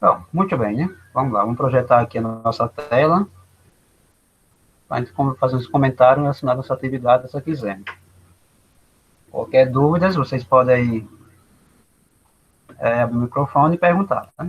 Bom, muito bem, né? Vamos lá, vamos projetar aqui a nossa tela para a gente fazer uns comentários relacionados a essa atividade, essa quinzena. Qualquer dúvida, vocês podem abrir o microfone e perguntar. Tá?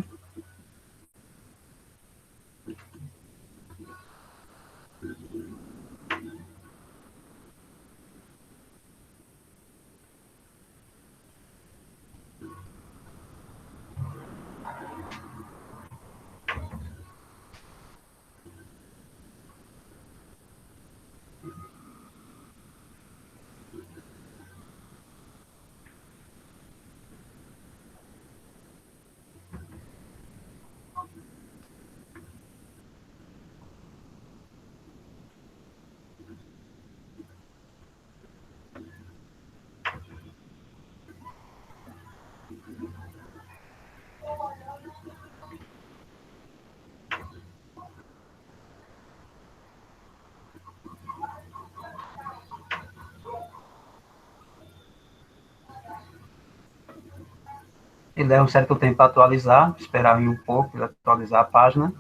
E leva um certo tempo para atualizar, esperar um pouco, atualizar a página,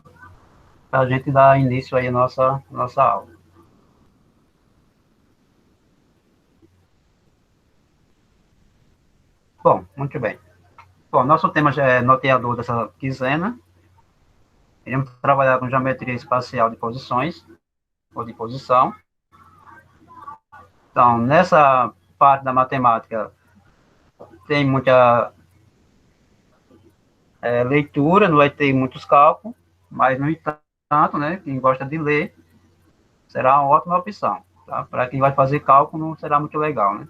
para a gente dar início aí à nossa aula. Bom, muito bem. Bom, nosso tema já é noteador dessa quinzena. Iremos trabalhar com geometria espacial de posições, ou de posição. Então, nessa parte da matemática, tem muita leitura, não vai ter muitos cálculos, mas, no entanto, né, quem gosta de ler, será uma ótima opção. Tá? Para quem vai fazer cálculo, não será muito legal, né?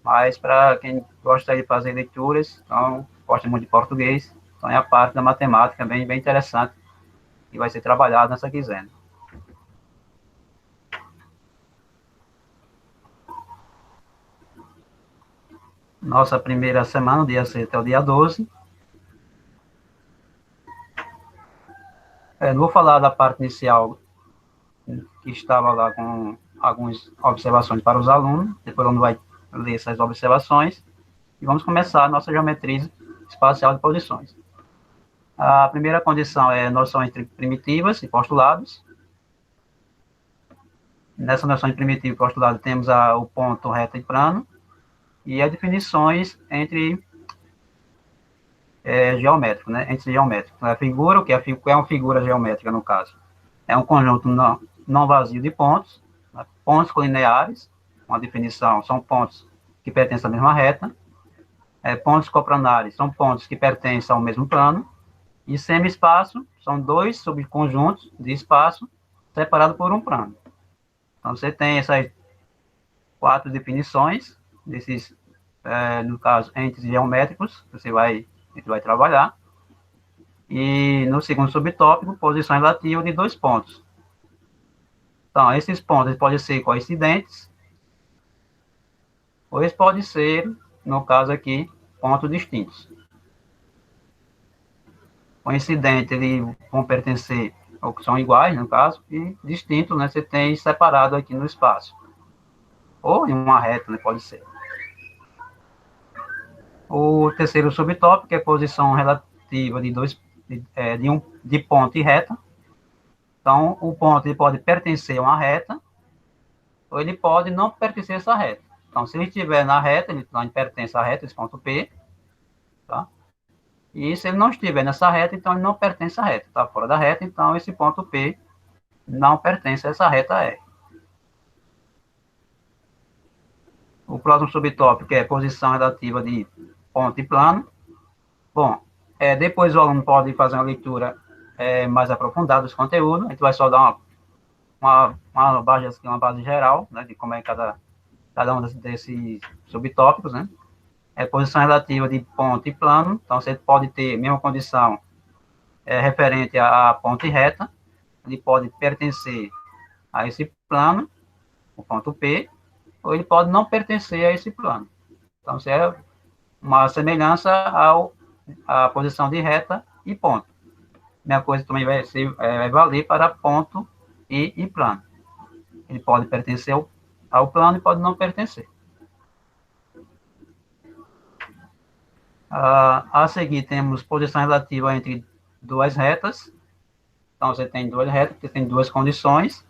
Mas para quem gosta de fazer leituras, então, gosta muito de português, então é a parte da matemática bem interessante que vai ser trabalhada nessa quinzena. Nossa primeira semana, dia 6 até o dia 12. Não vou falar da parte inicial, que estava lá com algumas observações para os alunos, depois o aluno vai ler essas observações, e vamos começar a nossa geometria espacial de posições. A primeira condição é noções primitivas e postulados. Nessa noção de primitivo e postulado temos o ponto reto e plano, e as definições entre geométrico, né? Entre geométrico. A figura, o que é uma figura geométrica, no caso? É um conjunto não vazio de pontos, né? Pontos colineares, uma definição, são pontos que pertencem à mesma reta. Pontos coplanares são pontos que pertencem ao mesmo plano. E semi-espaço são dois subconjuntos de espaço separados por um plano. Então, você tem essas quatro definições, desses, no caso, entes geométricos, que a gente vai trabalhar. E no segundo subtópico, posição relativa de dois pontos. Então, esses pontos podem ser coincidentes, ou eles podem ser, no caso aqui, pontos distintos. Coincidente, eles vão pertencer, ou que são iguais, no caso, e distintos, né, você tem separado aqui no espaço. Ou em uma reta, né, pode ser. O terceiro subtópico é posição relativa de ponto e reta. Então, o ponto ele pode pertencer a uma reta, ou ele pode não pertencer a essa reta. Então, se ele estiver na reta, ele pertence à reta, esse ponto P, tá? E se ele não estiver nessa reta, então ele não pertence à reta, está fora da reta, então esse ponto P não pertence a essa reta R. O próximo subtópico é posição relativa de ponto e plano. Bom, depois o aluno pode fazer uma leitura mais aprofundada dos conteúdos. A gente vai só dar uma base geral, né, de como é cada um desses subtópicos, né? Posição relativa de ponto e plano. Então, você pode ter a mesma condição referente a ponto e reta. Ele pode pertencer a esse plano, o ponto P, ou ele pode não pertencer a esse plano. Então, isso é uma semelhança à posição de reta e ponto. A mesma coisa também vai valer para ponto e plano. Ele pode pertencer ao plano e pode não pertencer. A seguir, temos posição relativa entre duas retas. Então, você tem duas retas, que tem duas condições,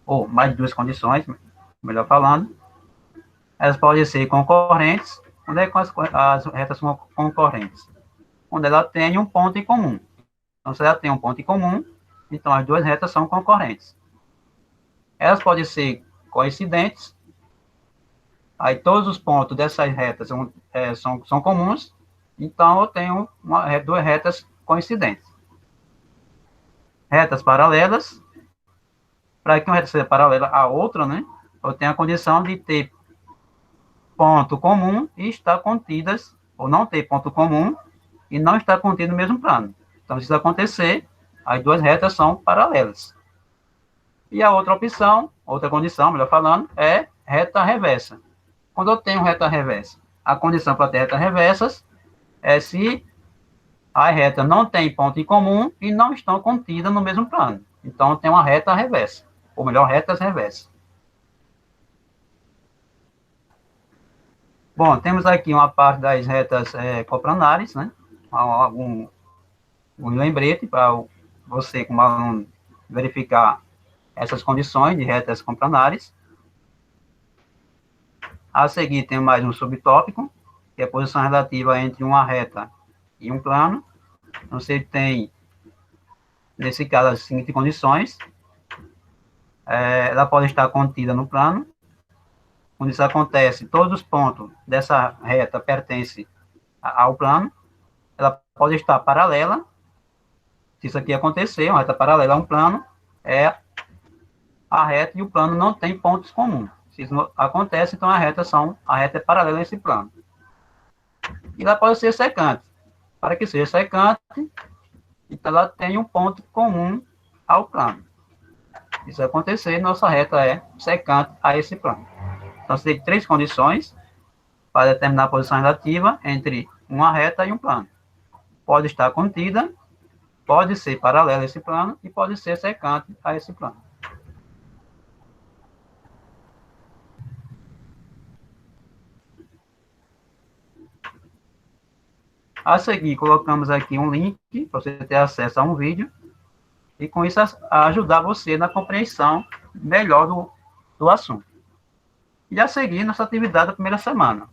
ou mais de duas condições, melhor falando. Elas podem ser concorrentes. Onde é que as retas são concorrentes? Onde ela tem um ponto em comum. Então, se ela tem um ponto em comum, então as duas retas são concorrentes. Elas podem ser coincidentes. Aí todos os pontos dessas retas são comuns. Então, eu tenho duas retas coincidentes. Retas paralelas. Para que uma reta seja paralela à outra, né, eu tenho a condição de ter ponto comum e estar contidas, ou não ter ponto comum e não estar contido no mesmo plano. Então, se isso acontecer, as duas retas são paralelas. E a outra opção, outra condição, melhor falando, é reta reversa. Quando eu tenho reta reversa, a condição para ter retas reversas é se a reta não tem ponto em comum e não estão contidas no mesmo plano. Então, eu tenho uma reta reversa, ou melhor, retas reversas. Bom, temos aqui uma parte das retas coplanares, né? Um lembrete para você, como aluno, verificar essas condições de retas coplanares. A seguir, tem mais um subtópico, que é a posição relativa entre uma reta e um plano. Então, você tem, nesse caso, as seguintes condições. Ela pode estar contida no plano. Quando isso acontece, todos os pontos dessa reta pertencem ao plano. Ela pode estar paralela. Se isso aqui acontecer, uma reta paralela a um plano, a reta e o plano não tem pontos comuns. Se isso acontece, então a reta é paralela a esse plano. E ela pode ser secante. Para que seja secante, então ela tem um ponto comum ao plano. Se isso acontecer, nossa reta é secante a esse plano. Então, você tem três condições para determinar a posição relativa entre uma reta e um plano. Pode estar contida, pode ser paralela a esse plano e pode ser secante a esse plano. A seguir, colocamos aqui um link para você ter acesso a um vídeo e, com isso, ajudar você na compreensão melhor do assunto. E a seguir, nossa atividade da primeira semana.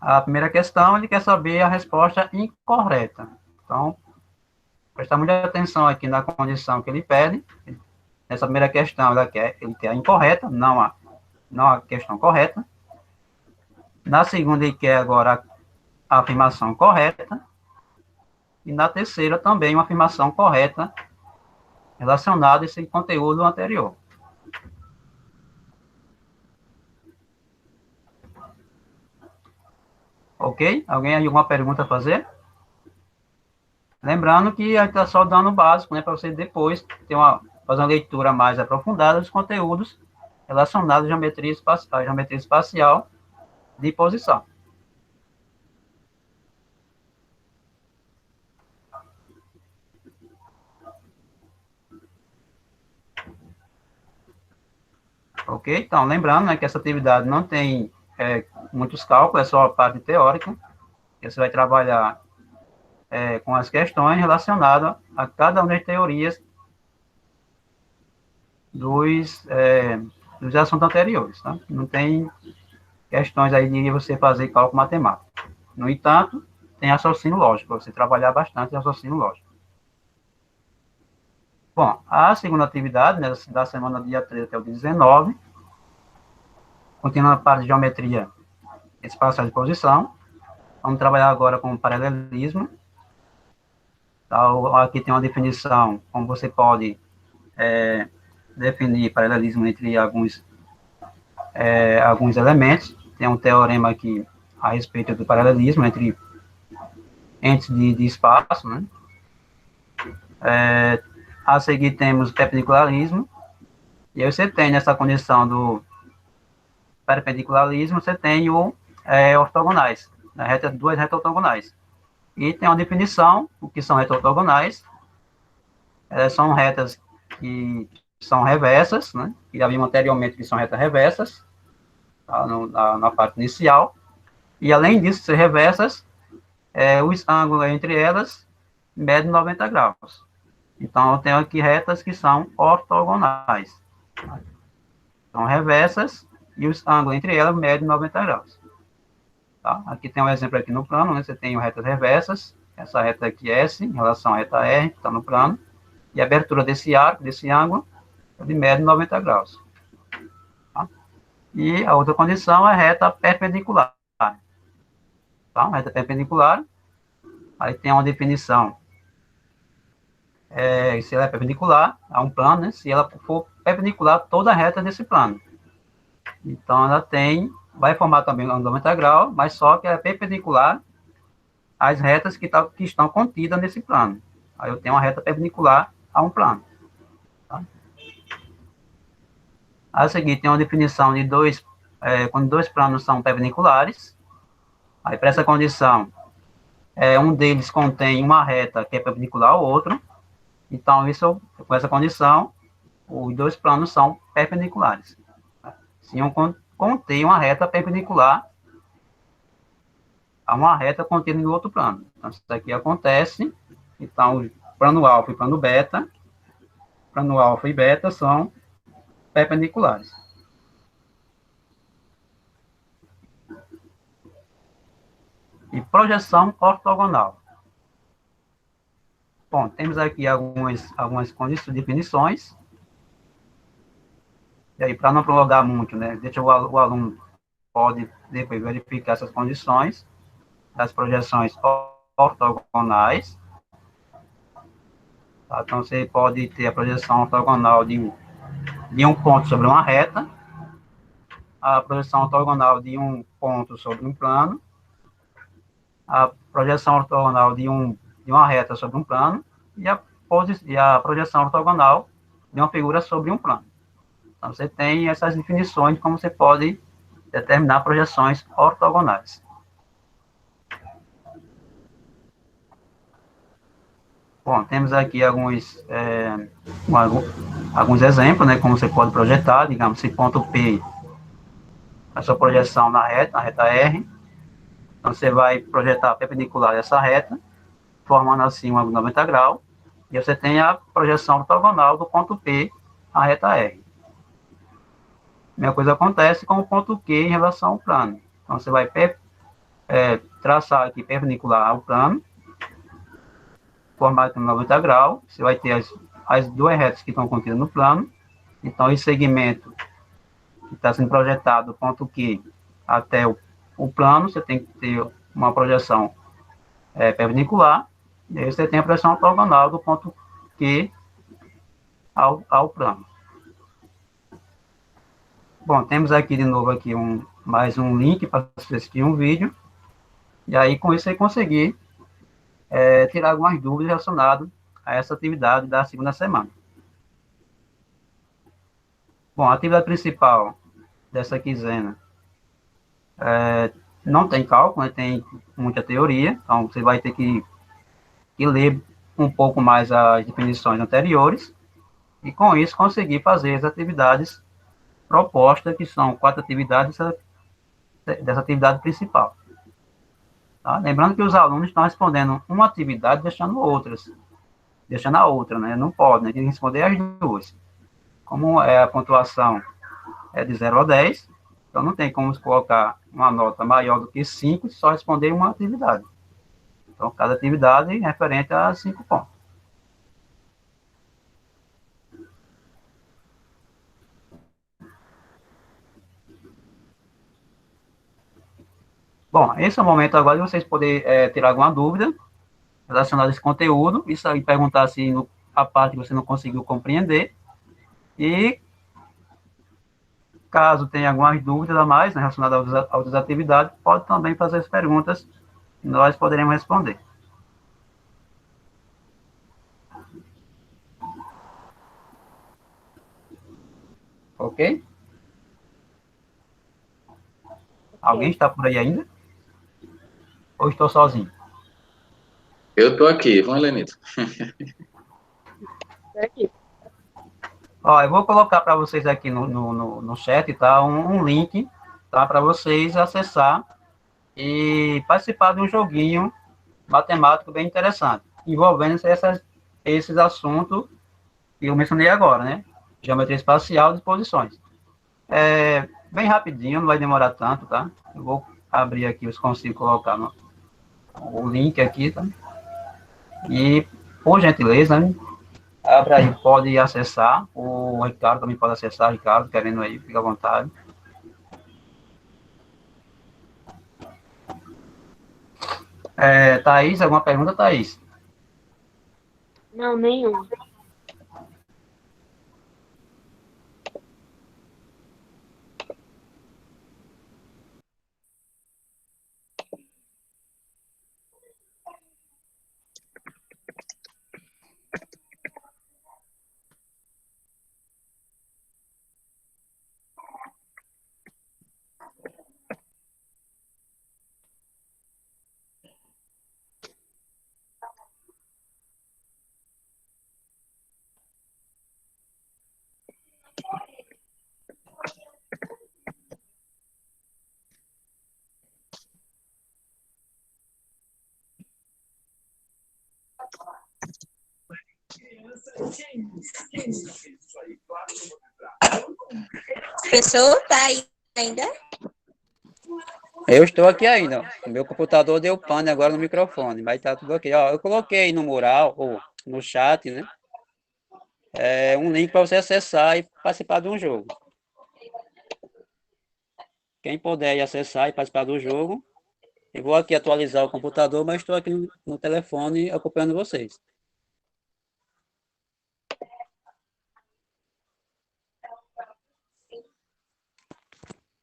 A primeira questão, ele quer saber a resposta incorreta. Então, prestar muita atenção aqui na condição que ele pede. Nessa primeira questão, ele quer a incorreta, não a questão correta. Na segunda, ele quer agora a afirmação correta. E na terceira, também uma afirmação correta relacionada a esse conteúdo anterior. Ok? Alguém aí alguma pergunta a fazer? Lembrando que a gente está só dando o básico, né, para você depois fazer uma leitura mais aprofundada dos conteúdos relacionados à geometria espacial de posição. Ok? Então, lembrando, né, que essa atividade não tem muitos cálculos, é só a parte teórica. Você vai trabalhar com as questões relacionadas a cada uma das teorias dos assuntos anteriores. Tá? Não tem questões aí de você fazer cálculo matemático. No entanto, tem raciocínio lógico, para você trabalhar bastante raciocínio lógico. Bom, a segunda atividade, né, da semana dia 13 até o dia 19, continuando a parte de geometria espacial de posição. Vamos trabalhar agora com paralelismo. Então, aqui tem uma definição, como você pode definir paralelismo entre alguns elementos. Tem um teorema aqui a respeito do paralelismo entre entes de espaço, né? A seguir temos o perpendicularismo. E aí você tem nessa condição do perpendicularismo, você tem ortogonais, né? Duas retas ortogonais. E tem uma definição, o que são retas ortogonais. São retas que são reversas, né? Que já vimos anteriormente que são retas reversas, tá? na parte inicial. E além disso, ser reversas, os ângulos entre elas mede 90 graus. Então, eu tenho aqui retas que são ortogonais. São reversas e os ângulos entre elas medem 90 graus. Tá? Aqui tem um exemplo aqui no plano, né? Você tem retas reversas, essa reta aqui S em relação à reta R, que está no plano, e a abertura desse arco, desse ângulo, ele mede 90 graus. Tá? E a outra condição é a reta perpendicular. Tá? A reta perpendicular, aí tem uma definição. Se ela é perpendicular a um plano, né? Se ela for perpendicular a toda a reta desse plano. Então, ela vai formar também um ângulo de 90 graus, mas só que ela é perpendicular às retas que estão contidas nesse plano. Aí eu tenho uma reta perpendicular a um plano. Tá? A seguir, tem uma definição de quando dois planos são perpendiculares. Aí, para essa condição, um deles contém uma reta que é perpendicular ao outro. Então, com essa condição, os dois planos são perpendiculares. Se um contém uma reta perpendicular a uma reta contida no outro plano. Então, isso aqui acontece. Então, plano alfa e plano beta são perpendiculares. E projeção ortogonal. Bom, temos aqui algumas definições. E aí, para não prolongar muito, né, deixa o aluno pode depois verificar essas condições das projeções ortogonais. Tá? Então, você pode ter a projeção ortogonal de um ponto sobre uma reta, a projeção ortogonal de um ponto sobre um plano, a projeção ortogonal de uma reta sobre um plano e a projeção ortogonal de uma figura sobre um plano. Então, você tem essas definições de como você pode determinar projeções ortogonais. Bom, temos aqui alguns exemplos, né, como você pode projetar, digamos, se ponto P, a sua projeção na reta R, então você vai projetar perpendicular a essa reta, formando assim um ângulo de 90 graus, e você tem a projeção ortogonal do ponto P à reta R. A mesma coisa acontece com o ponto Q em relação ao plano. Então, você vai traçar aqui perpendicular ao plano, formar aqui 90 graus, você vai ter as duas retas que estão contidas no plano. Então, esse segmento que está sendo projetado do ponto Q até o plano, você tem que ter uma projeção perpendicular, e aí você tem a projeção ortogonal do ponto Q ao plano. Bom, temos aqui de novo aqui mais um link para assistir um vídeo, e aí com isso você conseguir tirar algumas dúvidas relacionadas a essa atividade da segunda semana. Bom, a atividade principal dessa quinzena não tem cálculo, né, tem muita teoria, então você vai ter que ler um pouco mais as definições anteriores, e com isso conseguir fazer as atividades propostas, que são 4 atividades dessa atividade principal. Tá? Lembrando que os alunos estão respondendo uma atividade, deixando a outra, né? Não pode, né? Tem que responder as duas. Como a pontuação é de 0 a 10, então não tem como colocar uma nota maior do que 5 e só responder uma atividade. Então, cada atividade é referente a 5 pontos. Bom, esse é o momento agora de vocês poderem ter alguma dúvida relacionada a esse conteúdo, isso aí perguntar se a parte que você não conseguiu compreender, e caso tenha algumas dúvidas a mais, né, relacionadas a outras atividades, pode também fazer as perguntas e nós poderemos responder. Ok? Alguém está por aí ainda? Ou estou sozinho? Eu estou aqui, vamos, Lenito. Aqui. Ó, eu vou colocar para vocês aqui no chat, tá, um link, tá, para vocês acessar e participar de um joguinho matemático bem interessante. envolvendo esses assuntos que eu mencionei agora, né? Geometria espacial e disposições. Bem rapidinho, não vai demorar tanto, tá? Eu vou abrir aqui, eu consigo colocar o link aqui, tá? E, por gentileza, né? Abra aí, pode acessar. O Ricardo também pode acessar, Ricardo, querendo aí, fica à vontade. Thaís, alguma pergunta, Thaís? Não, nenhum. Professor, tá aí ainda? Eu estou aqui ainda. O meu computador deu pane agora no microfone, mas tá tudo ok. Ó, eu coloquei no mural, ou no chat, né? Um link para você acessar e participar de um jogo. Quem puder acessar e participar do jogo, eu vou aqui atualizar o computador, mas estou aqui no telefone acompanhando vocês.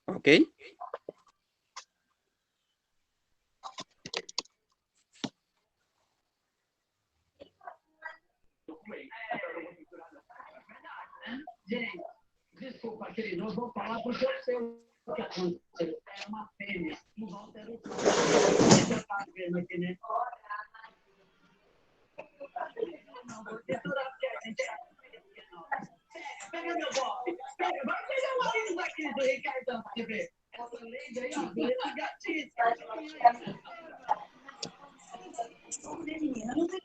Ok? Gente, desculpa, querido, eu vou falar porque eu sei o que aconteceu. É uma fêmea. Não vão ter o você já tá vendo aqui, né? Pega meu bofe. Pega, vai pegar o marido daqui do Ricardão pra você ver. Essa lady aí, ó, esse gatinho.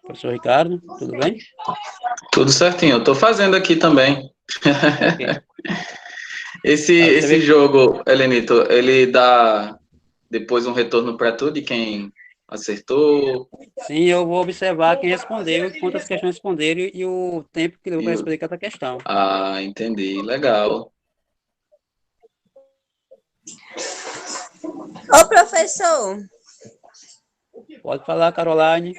Professor Ricardo, tudo bem? Tudo certinho, eu tô fazendo aqui também. Ok. Você Esse vê, jogo, Helenito, ele dá depois um retorno para tu de quem acertou sim, eu vou observar quem respondeu, quantas questões responderam e o tempo que levou e para responder cada questão. Ah, entendi, legal. Ô, professor, Pode falar, Caroline.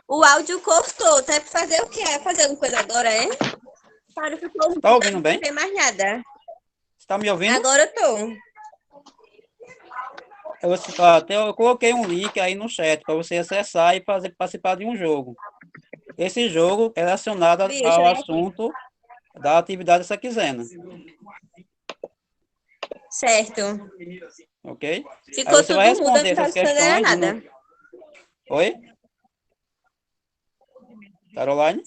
o áudio cortou. Tá pra fazer o quê? Vai fazer alguma coisa agora, é? Para, ficou Tá mudo, ouvindo não bem? tem mais nada. Você tá me ouvindo? Agora eu tô. Eu coloquei um link aí no chat para você acessar e participar de um jogo. Esse jogo é relacionado Viu? Deixa ao eu ver aqui. assunto da atividade dessa quinzena, Certo. ok? Aí Ficou você vai tudo mudo, eu responder não tava essas escutando questões. nada. Oi? Caroline?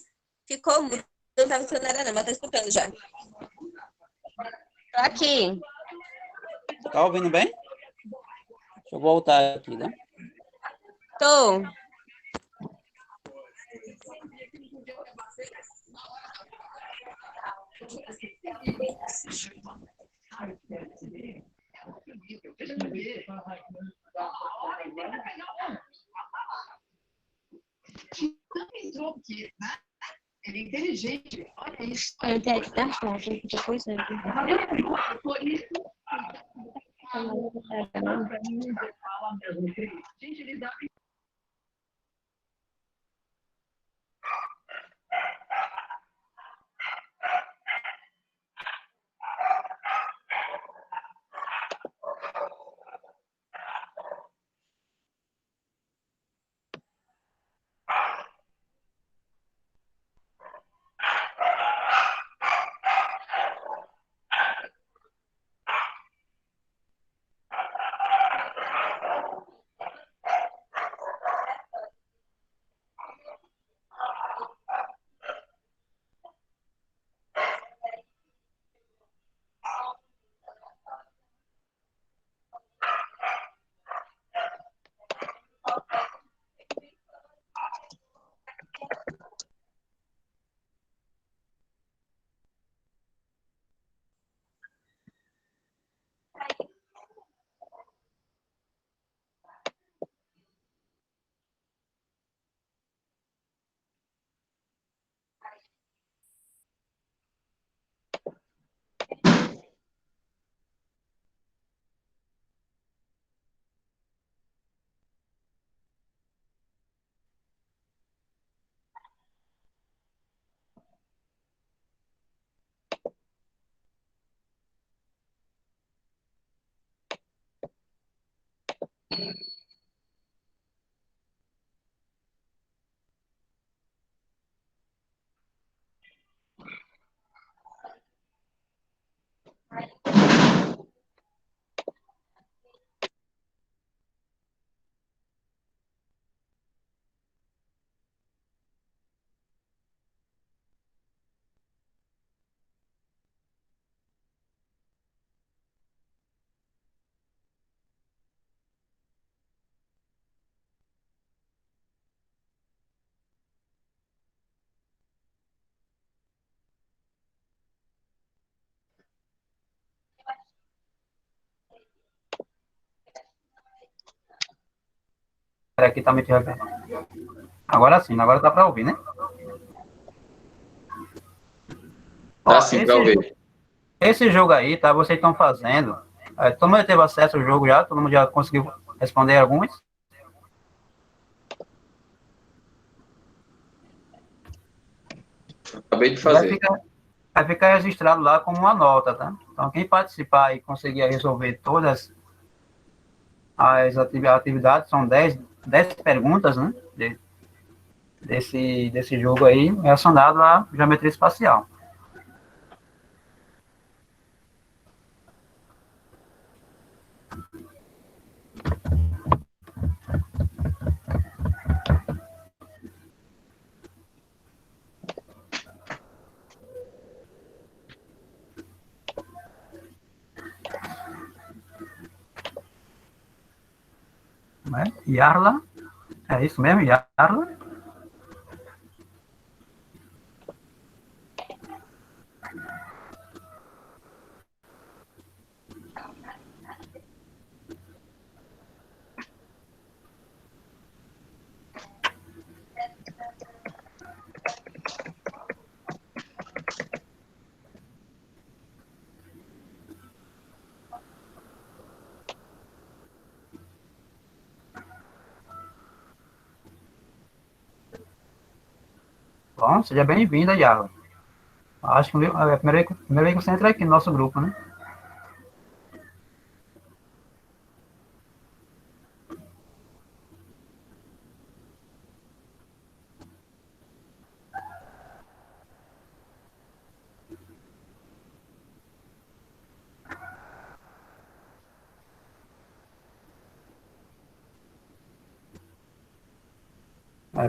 Ficou mudo, eu não tava escutando nada, não, mas tô escutando já. Tô aqui. Tá ouvindo bem? Deixa eu voltar aqui, né? Tô. Ele é inteligente. Olha isso. Eu tenho que dar chave, depois eu. Por isso. Fala mesmo. Gente, ele dá. aqui tá muito reverb. Agora sim, agora dá para ouvir, né? Tá Ó, sim, para ouvir. esse jogo aí, tá? Vocês estão fazendo. Todo mundo teve acesso ao jogo já? Todo mundo já conseguiu responder alguns? Acabei de Vai fazer. ficar, vai ficar registrado lá como uma nota, tá? Então, quem participar e conseguir resolver todas as atividades, são 10 perguntas, né? Desse jogo aí, relacionado à geometria espacial. Né? Yarla, é isso mesmo, Yarla. Bom, seja bem-vinda, Yarla. Acho que é a primeira vez que você entra aqui no nosso grupo, né?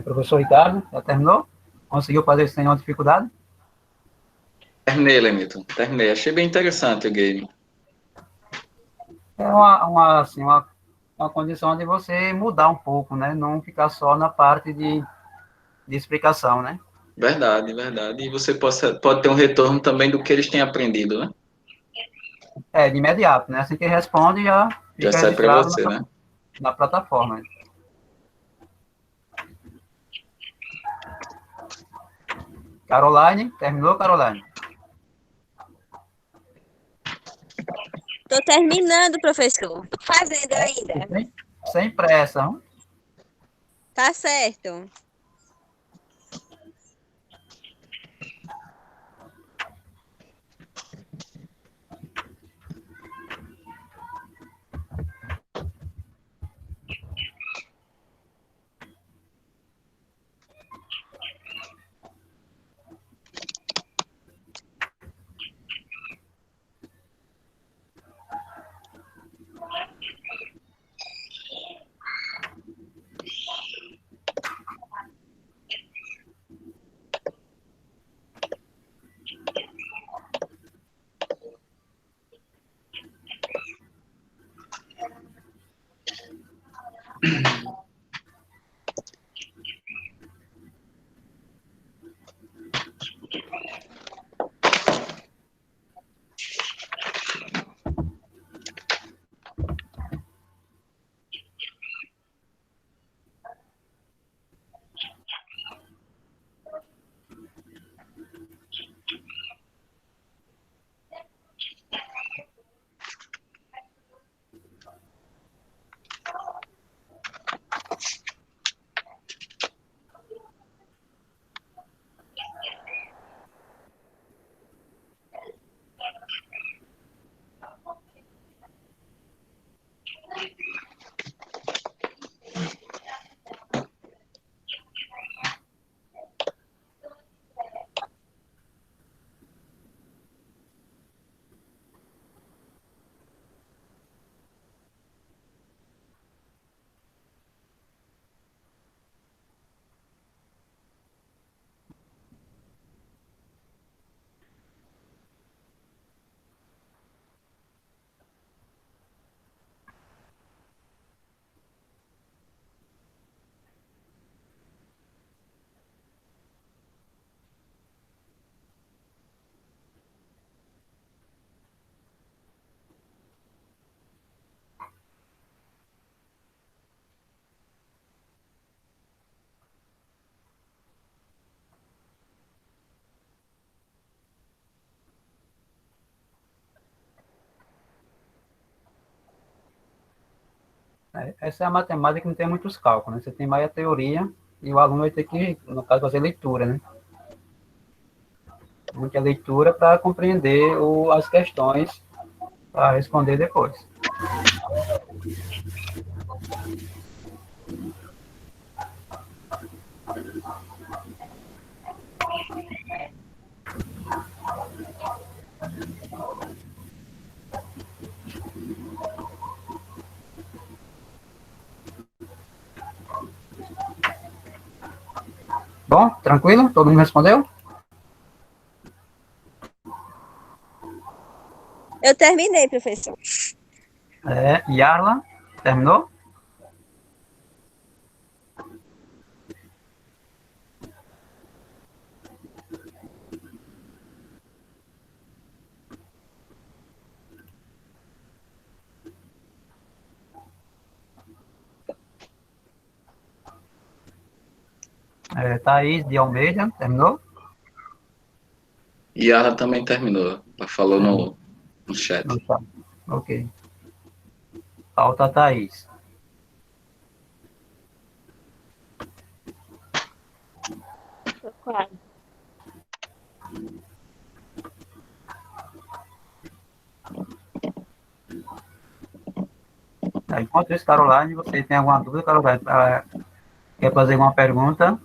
Professor Ricardo, já terminou? Conseguiu fazer sem nenhuma dificuldade? Terminei, Lemilton. Terminei. Achei bem interessante o game. É assim, uma condição de você mudar um pouco, né? Não ficar só na parte de explicação, né? Verdade, verdade. E você pode ter um retorno também do que eles têm aprendido, né? De imediato, né? Assim que responde, já Já fica sai para registrado você, né? na plataforma. Caroline, terminou, Caroline? Tô terminando, professor. Tô fazendo ainda. Sem pressa, não? Tá certo. Essa é a matemática que não tem muitos cálculos, né? Você tem mais a teoria e o aluno vai ter que, no caso, fazer leitura, né? Muita leitura para compreender as questões para responder depois. Bom, tranquilo? Todo mundo respondeu? Eu terminei, professor. Yarla, terminou? Thaís de Almeida, terminou? Yara também terminou. Ela falou no chat. Não sabe. Ok. Falta a Thaís. Tô quase. Enquanto isso, Caroline, você tem alguma dúvida, Caroline? Quer fazer alguma pergunta?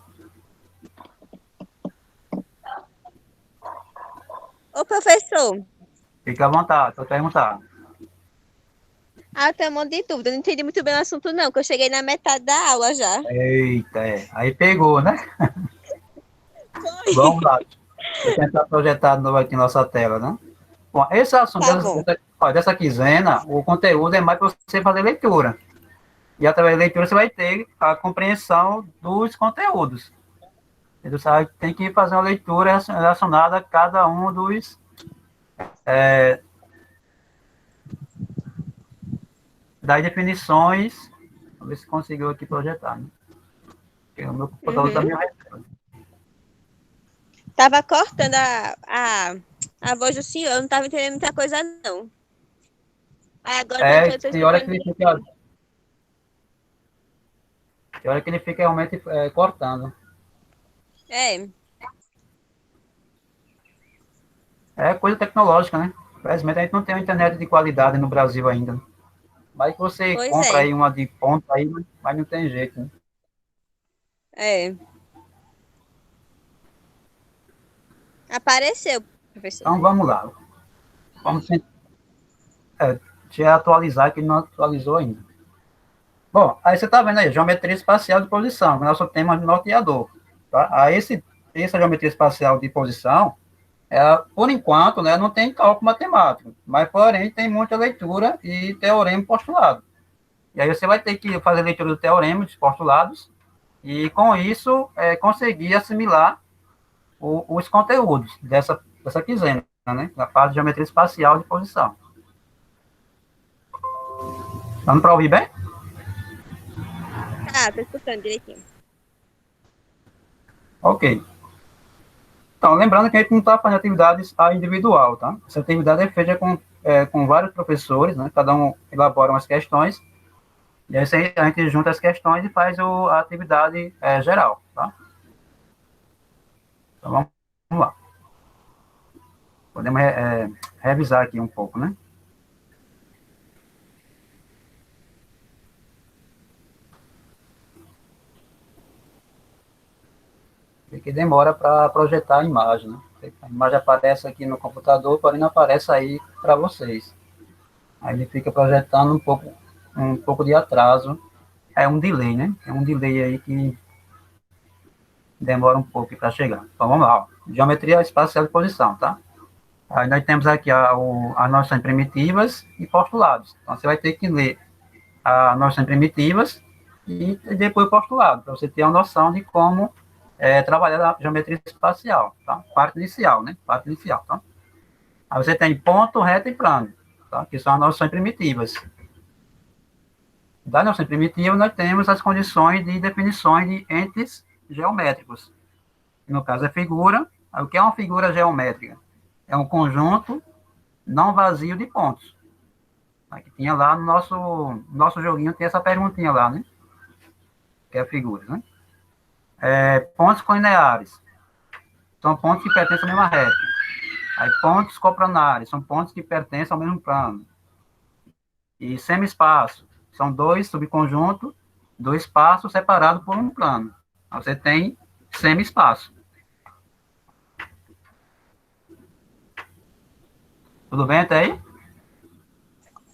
Ô, professor, Fique à vontade, pode perguntar. eu tenho um monte de dúvida. Eu não entendi muito bem o assunto, não, que eu cheguei na metade da aula já. Eita, aí pegou, né? Foi. Vamos lá. Vou tentar projetar de novo aqui nossa tela, né? Bom, esse assunto Tá bom. dessa quinzena, o conteúdo é mais para você fazer leitura. E através da leitura você vai ter a compreensão dos conteúdos. Você tem que fazer uma leitura relacionada a cada um das definições. Vamos ver se conseguiu aqui projetar, né? Porque o meu computador está meio reserva. Tava cortando a voz do senhor, eu não tava entendendo muita coisa, não. Aí agora eu tô Tem hora que escutando. ele fica realmente cortando. É, É coisa tecnológica, né? Infelizmente a gente não tem uma internet de qualidade no Brasil ainda. Mas que você pois compra é. aí uma de ponta aí, mas não tem jeito, né? É. Apareceu, professor. Então vamos lá. Vamos te atualizar, que não atualizou ainda. Bom, aí você está vendo aí, geometria espacial de posição, que é o nosso tema norteador. Tá? Essa geometria espacial de posição, por enquanto, né, não tem cálculo matemático, mas, porém, tem muita leitura e teorema postulado. E aí você vai ter que fazer leitura do teorema, dos postulados, e, com isso, conseguir assimilar os conteúdos dessa quinzena, né, da parte de geometria espacial de posição. Dando para ouvir bem? Tô escutando direitinho. Ok. Então, lembrando que a gente não está fazendo atividades individual, tá? Essa atividade é feita com vários professores, né? Cada um elabora umas questões, e aí a gente junta as questões e faz a atividade geral, tá? Então, vamos lá. Podemos revisar aqui um pouco, né? E que demora para projetar a imagem, né? A imagem aparece aqui no computador, porém não aparece aí para vocês. Aí ele fica projetando um pouco de atraso. É um delay, né? É um delay aí que demora um pouco para chegar. Então vamos lá. Ó. Geometria espacial de posição, tá? Aí nós temos aqui as noções primitivas e postulados. Então você vai ter que ler as noções primitivas e depois o postulado, para você ter uma noção de como trabalhar a geometria espacial, tá? Parte inicial, né? Parte inicial, tá? Aí você tem ponto, reto e plano, tá? Que são as noções primitivas. Da noção primitiva, nós temos as condições de definições de entes geométricos. No caso, é figura. O que é uma figura geométrica? É um conjunto não vazio de pontos. Aqui tinha lá no nosso joguinho, tem essa perguntinha lá, né? Que é figuras, né? Pontos colineares. São pontos que pertencem à mesma reta. Aí, pontos coplanares. São pontos que pertencem ao mesmo plano. E semi-espaço. São dois subconjuntos, dois espaços separados por um plano. Aí você tem semi-espaço. Tudo bem até aí?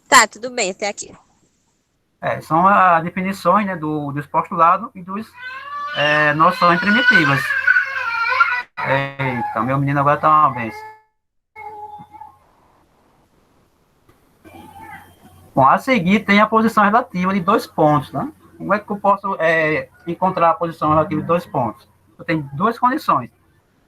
Tá, tudo bem, até aqui. São as definições, né, dos postulados e dos noções primitivas. Eita, meu menino agora tá uma vez. Bom, a seguir tem a posição relativa de dois pontos, né? Como é que eu posso encontrar a posição relativa de dois pontos? Eu tenho duas condições.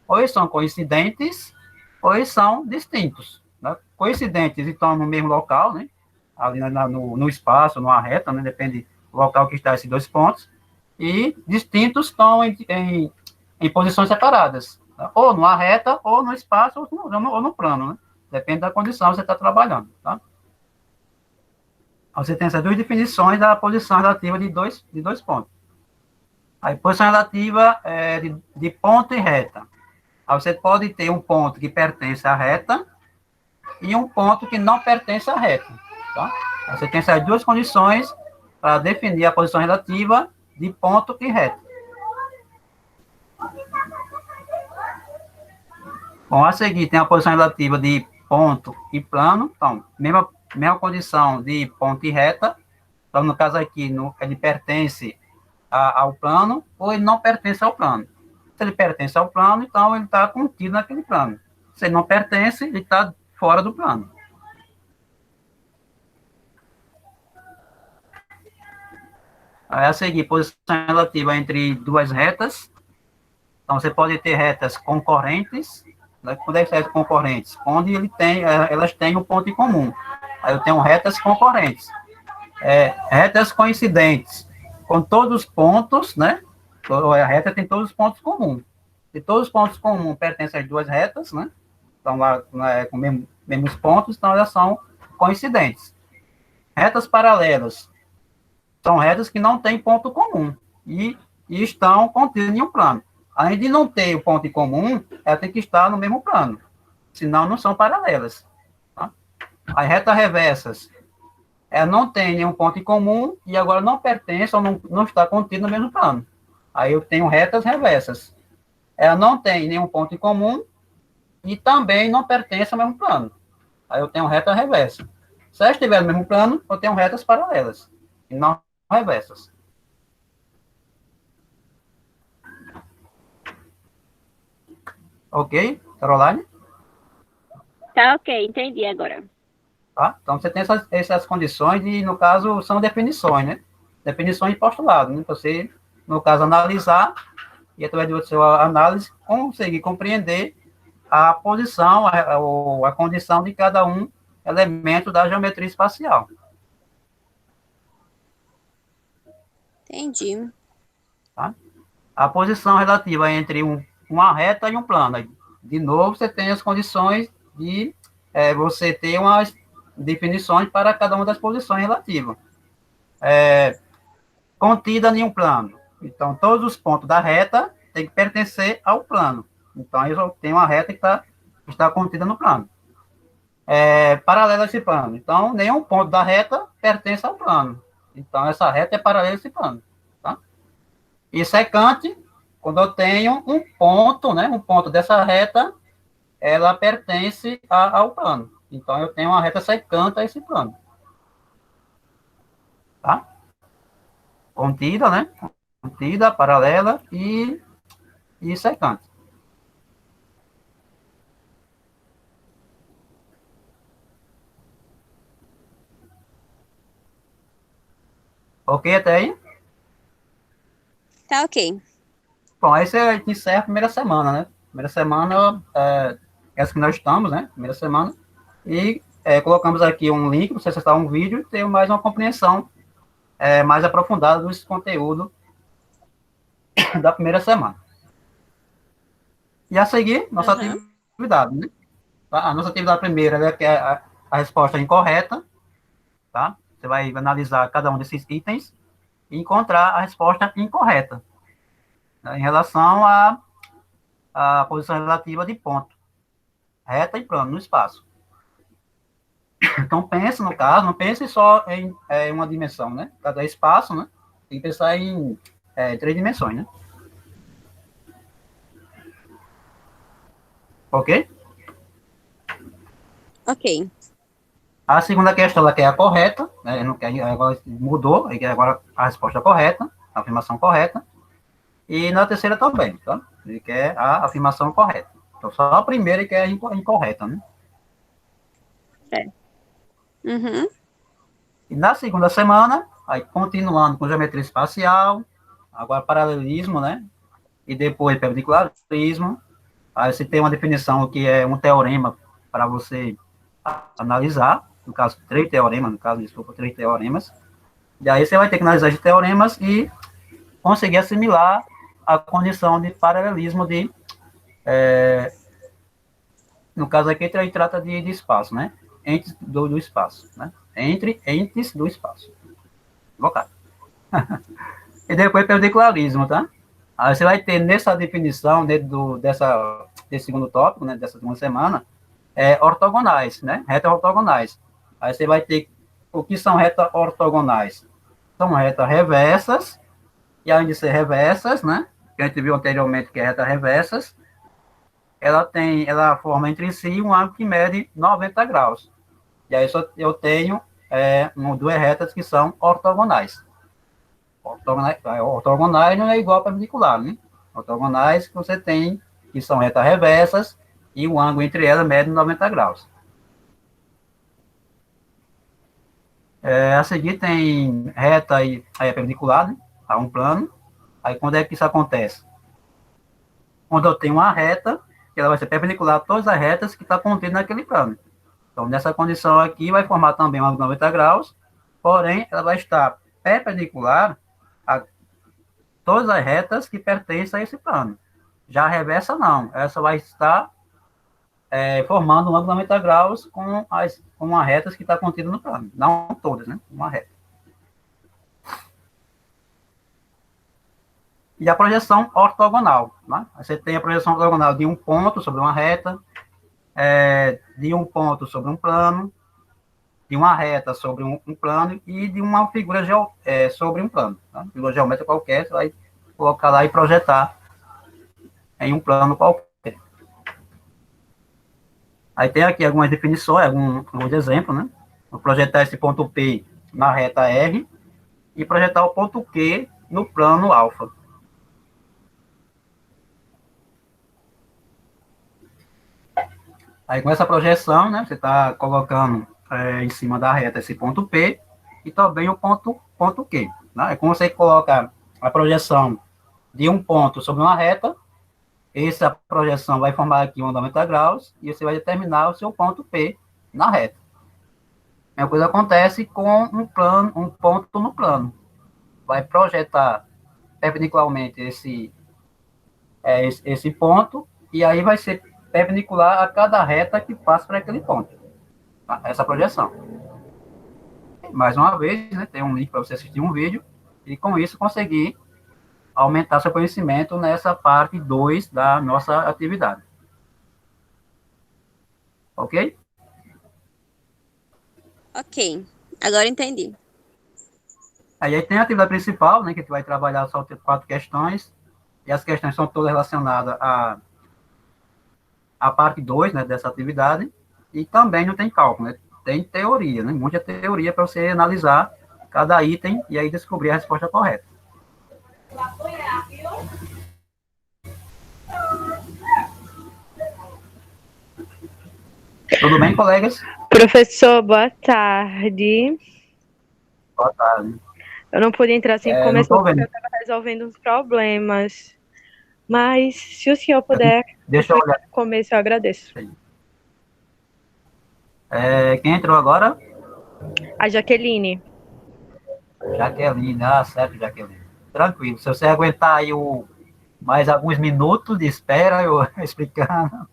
Ou eles são coincidentes, ou eles são distintos. Né? Coincidentes estão no mesmo local, né? Ali no espaço, numa reta, né? Depende do local que está esses dois pontos. E distintos estão em posições separadas. Tá? Ou numa reta, ou no espaço, ou no plano, né? Depende da condição que você está trabalhando, tá? Você tem essas duas definições da posição relativa de dois pontos. A posição relativa é de ponto e reta. Aí você pode ter um ponto que pertence à reta e um ponto que não pertence à reta. Tá? Aí você tem essas duas condições para definir a posição relativa de ponto e reta. Bom, a seguir tem a posição relativa de ponto e plano. Então, mesma condição de ponto e reta. Então, no caso aqui, ele pertence ao plano ou ele não pertence ao plano. Se ele pertence ao plano, então ele está contido naquele plano. Se ele não pertence, ele está fora do plano. Aí, a seguir, posição relativa entre duas retas. Então, você pode ter retas concorrentes. Né? Quando é que retas concorrentes? Onde elas têm um ponto em comum. Aí eu tenho retas concorrentes. Retas coincidentes, com todos os pontos, né? A reta tem todos os pontos comuns. Se todos os pontos comuns pertencem às duas retas, né? Estão lá com mesmos pontos, então elas são coincidentes. Retas paralelas são retas que não têm ponto comum e estão contidas em um plano. Além de não ter o ponto em comum, ela tem que estar no mesmo plano, senão não são paralelas. Tá? As retas reversas, ela não tem nenhum ponto em comum e agora não pertence ou não está contida no mesmo plano. Aí eu tenho retas reversas. Ela não tem nenhum ponto em comum e também não pertence ao mesmo plano. Aí eu tenho reta reversa. Se ela estiver no mesmo plano, eu tenho retas paralelas e não reversas. Ok, Caroline? Tá ok, entendi agora. Tá? Então, você tem essas condições e, no caso, são definições, né? Definições de postulado, né? Você, no caso, analisar e, através da sua análise, conseguir compreender a posição, a condição de cada um elemento da geometria espacial. Entendi. Tá? A posição relativa entre uma reta e um plano. De novo, você tem as condições de você ter umas definições para cada uma das posições relativas. Contida em um plano. Então, todos os pontos da reta têm que pertencer ao plano. Então, eu tenho uma reta que está contida no plano. Paralela a esse plano. Então, nenhum ponto da reta pertence ao plano. Então, essa reta é paralela a esse plano. Tá? E secante, quando eu tenho um ponto, né, um ponto dessa reta, ela pertence ao plano. Então, eu tenho uma reta secante a esse plano. Tá? Contida, né? Contida, paralela e secante. Ok até aí? Tá ok. Bom, aí você encerra a primeira semana, né? Primeira semana, essa que nós estamos, né? Primeira semana. E colocamos aqui um link para você acessar um vídeo e ter mais uma compreensão mais aprofundada desse conteúdo da primeira semana. E a seguir, nossa atividade, né? A nossa atividade primeira é que é a resposta incorreta. tá? Você vai analisar cada um desses itens e encontrar a resposta incorreta, né, em relação à posição relativa de ponto, reta e plano no espaço. Então, pense no caso, não pense só em uma dimensão, né? Cada espaço, né? Tem que pensar em 3 dimensões, né? Ok? Ok. A segunda questão, ela quer a correta, né? Não quer, agora mudou, aí quer agora a resposta correta, a afirmação correta. E na terceira também, tá? Ele quer a afirmação correta. Então, só a primeira ele quer a incorreta, né? Uhum. E na segunda semana, aí continuando com geometria espacial, agora paralelismo, né? E depois perpendicularismo. Aí você tem uma definição que é um teorema para você analisar, no caso, 3 teoremas, no caso, desculpa, 3 teoremas. E aí você vai ter que analisar esses teoremas e conseguir assimilar a condição de paralelismo no caso aqui, ele trata de espaço, né? Entes do espaço, né? Entre entes do espaço. Locais. E depois perpendicularismo, tá? Aí você vai ter nessa definição, dentro desse segundo tópico, né? Dessa segunda semana, ortogonais, né? Retas ortogonais. Aí você vai ter o que são retas ortogonais. São retas reversas, e além de ser reversas, né? Que a gente viu anteriormente que é retas reversas, ela forma entre si um ângulo que mede 90 graus. E aí eu tenho duas retas que são ortogonais. Ortogonais não é igual a perpendicular, né? Ortogonais que você tem, que são retas reversas, e o ângulo entre elas mede 90 graus. A seguir tem reta e aí é perpendicular, né? A um plano. Aí quando é que isso acontece? Quando eu tenho uma reta, que ela vai ser perpendicular a todas as retas que estão contidas naquele plano. Então, nessa condição aqui, vai formar também um ângulo de 90 graus, porém, ela vai estar perpendicular a todas as retas que pertencem a esse plano. Já a reversa, não. Essa vai estar formando um ângulo de 90 graus com as retas que está contida no plano. Não todas, né? Uma reta. E a projeção ortogonal, né? Você tem a projeção ortogonal de um ponto sobre uma reta, de um ponto sobre um plano, de uma reta sobre um plano e de uma figura sobre um plano. Tá? Figura geométrica qualquer, você vai colocar lá e projetar em um plano qualquer. Aí tem aqui algumas definições, alguns exemplos, né? Vou projetar esse ponto P na reta R e projetar o ponto Q no plano alfa. Aí com essa projeção, né, você está colocando em cima da reta esse ponto P e também o ponto Q. Né? É como você coloca a projeção de um ponto sobre uma reta, essa projeção vai formar aqui um 90 graus e você vai determinar o seu ponto P na reta. A mesma coisa acontece com um ponto no plano. Vai projetar perpendicularmente esse ponto e aí vai ser perpendicular a cada reta que passa por aquele ponto. Tá? Essa projeção. Mais uma vez, né, tem um link para você assistir um vídeo e com isso conseguir aumentar seu conhecimento nessa parte 2 da nossa atividade. Ok? Ok. Agora entendi. Aí tem a atividade principal, né, que a gente vai trabalhar só 4 questões, e as questões são todas relacionadas à parte 2, né, dessa atividade, e também não tem cálculo, né, tem teoria, né, muita teoria para você analisar cada item e aí descobrir a resposta correta. Tudo bem, colegas? Professor, boa tarde. Boa tarde. Eu não pude entrar assim, começou porque eu vendo. estava resolvendo uns problemas. Mas, se o senhor puder Deixa eu olhar. no começo, eu agradeço. Quem entrou agora? A Jaqueline. Jaqueline, certo, Jaqueline. Tranquilo, se você aguentar aí mais alguns minutos de espera, eu explicando.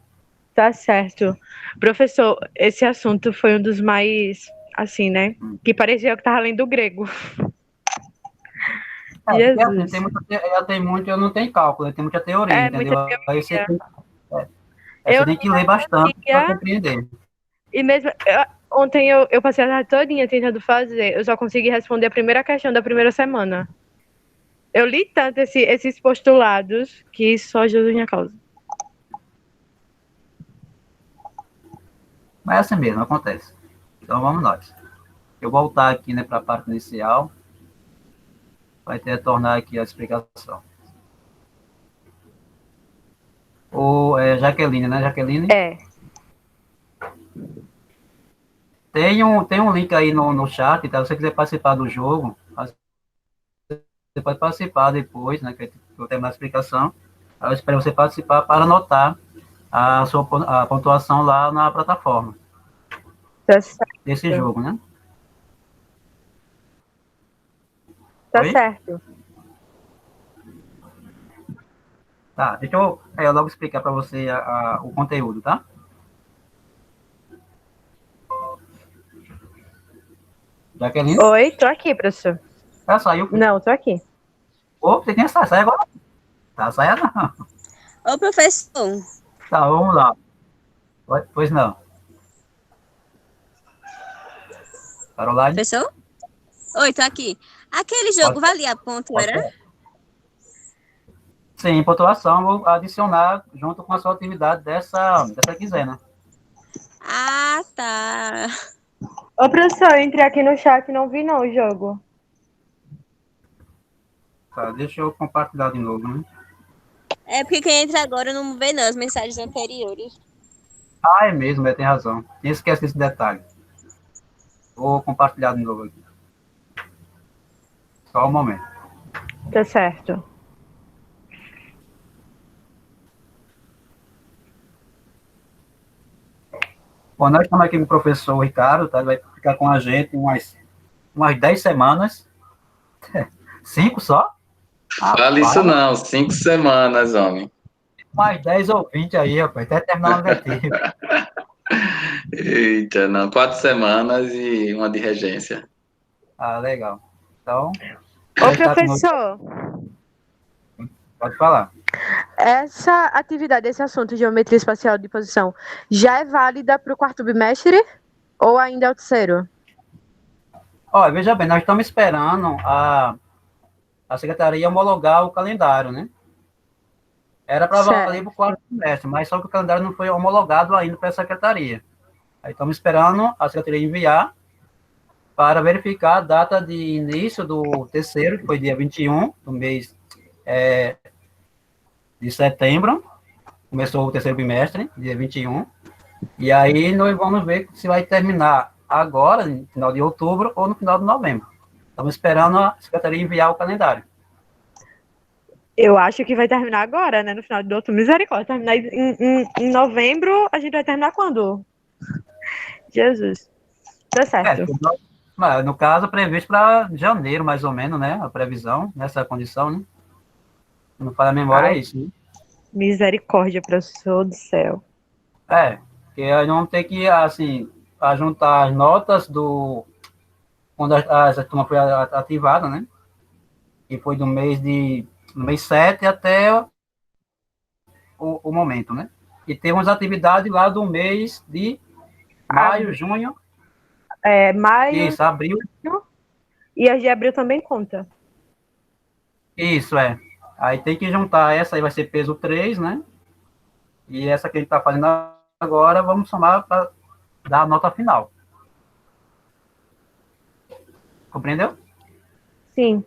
Tá certo. Professor, esse assunto foi um dos mais assim, né? Que parecia que tava lendo grego. Porque, assim, Jesus. ela tem muito, eu não tenho cálculo, tem muita teoria, É entendeu? muita Aí você teoria. tem, aí Eu você tem li que ler bastante para dia compreender. e mesmo. Ontem eu passei a tarde todinha tentando fazer. Eu só consegui responder a primeira questão da primeira semana. Eu li tanto esses postulados que só Jesus minha causa. Mas é assim mesmo, acontece. Então vamos nós. Eu vou voltar aqui, né, para a parte inicial, vai ter retornar aqui a explicação. Jaqueline, né, Jaqueline? É. Tem um link aí no chat, tá? Se você quiser participar do jogo, você pode participar depois, né, que eu terminar a explicação. Eu espero você participar para anotar a pontuação lá na plataforma Tá certo. desse jogo, né? Tá Oi? certo. Tá, deixa eu logo explicar para você o conteúdo, tá? Jaqueline? Oi, tô aqui, professor. Ela saiu? Não, tô aqui. Ô, você tem que sair agora? Tá, saia não. Ô, professor. Tá, vamos lá. Pois não. Caroline? Professor? Oi, tô aqui. Aquele jogo Pode, valia ponto, pode era? falar. Sim, pontuação, vou adicionar junto com a sua atividade dessa quinzena. Ah, tá. Ô, professor, eu entrei aqui no chat e não vi não o jogo. Tá, deixa eu compartilhar de novo, né? É porque quem entra agora não vê não as mensagens anteriores. Ah, é mesmo, tem razão. Tinha esquecido esse detalhe. Vou compartilhar de novo aqui. Só um momento. Tá certo. Bom, nós estamos aqui com o professor Ricardo, tá? Ele vai ficar com a gente umas 10 semanas. 5 só? Fala isso não, 5 semanas, homem. Mais 10 ou 20 aí, rapaz, até terminar o negativo. Eita, não, 4 semanas e uma de regência. Ah, legal. Então, Ô, já está professor, pode falar. essa atividade, esse assunto de geometria espacial de posição, já é válida para o quarto bimestre ou ainda é o terceiro? Olha, veja bem, nós estamos esperando a secretaria homologar o calendário, né? Era para valer para o quarto semestre, mas só que o calendário não foi homologado ainda para a secretaria. Aí estamos esperando a secretaria enviar para verificar a data de início do terceiro, que foi dia 21 do mês de setembro. Começou o terceiro bimestre, dia 21. E aí nós vamos ver se vai terminar agora, no final de outubro, ou no final de novembro. Estamos esperando a secretaria enviar o calendário. Eu acho que vai terminar agora, né? No final de outubro. Misericórdia. Terminar em novembro, a gente vai terminar quando? Jesus. Tá certo. No caso, previsto para janeiro, mais ou menos, né? A previsão, nessa condição, né? Não falha a memória, é isso, né? Misericórdia, professor do céu. Porque aí vamos ter que, assim, juntar as notas quando a turma foi ativada, né? Que foi do mês 7 até o momento, né? E temos atividade lá do mês de maio, junho. Maio. Isso, abril. E as de abril também conta. Isso, Aí tem que juntar, essa aí vai ser peso 3, né? E essa que a gente está fazendo agora, vamos somar para dar a nota final. Compreendeu? Sim.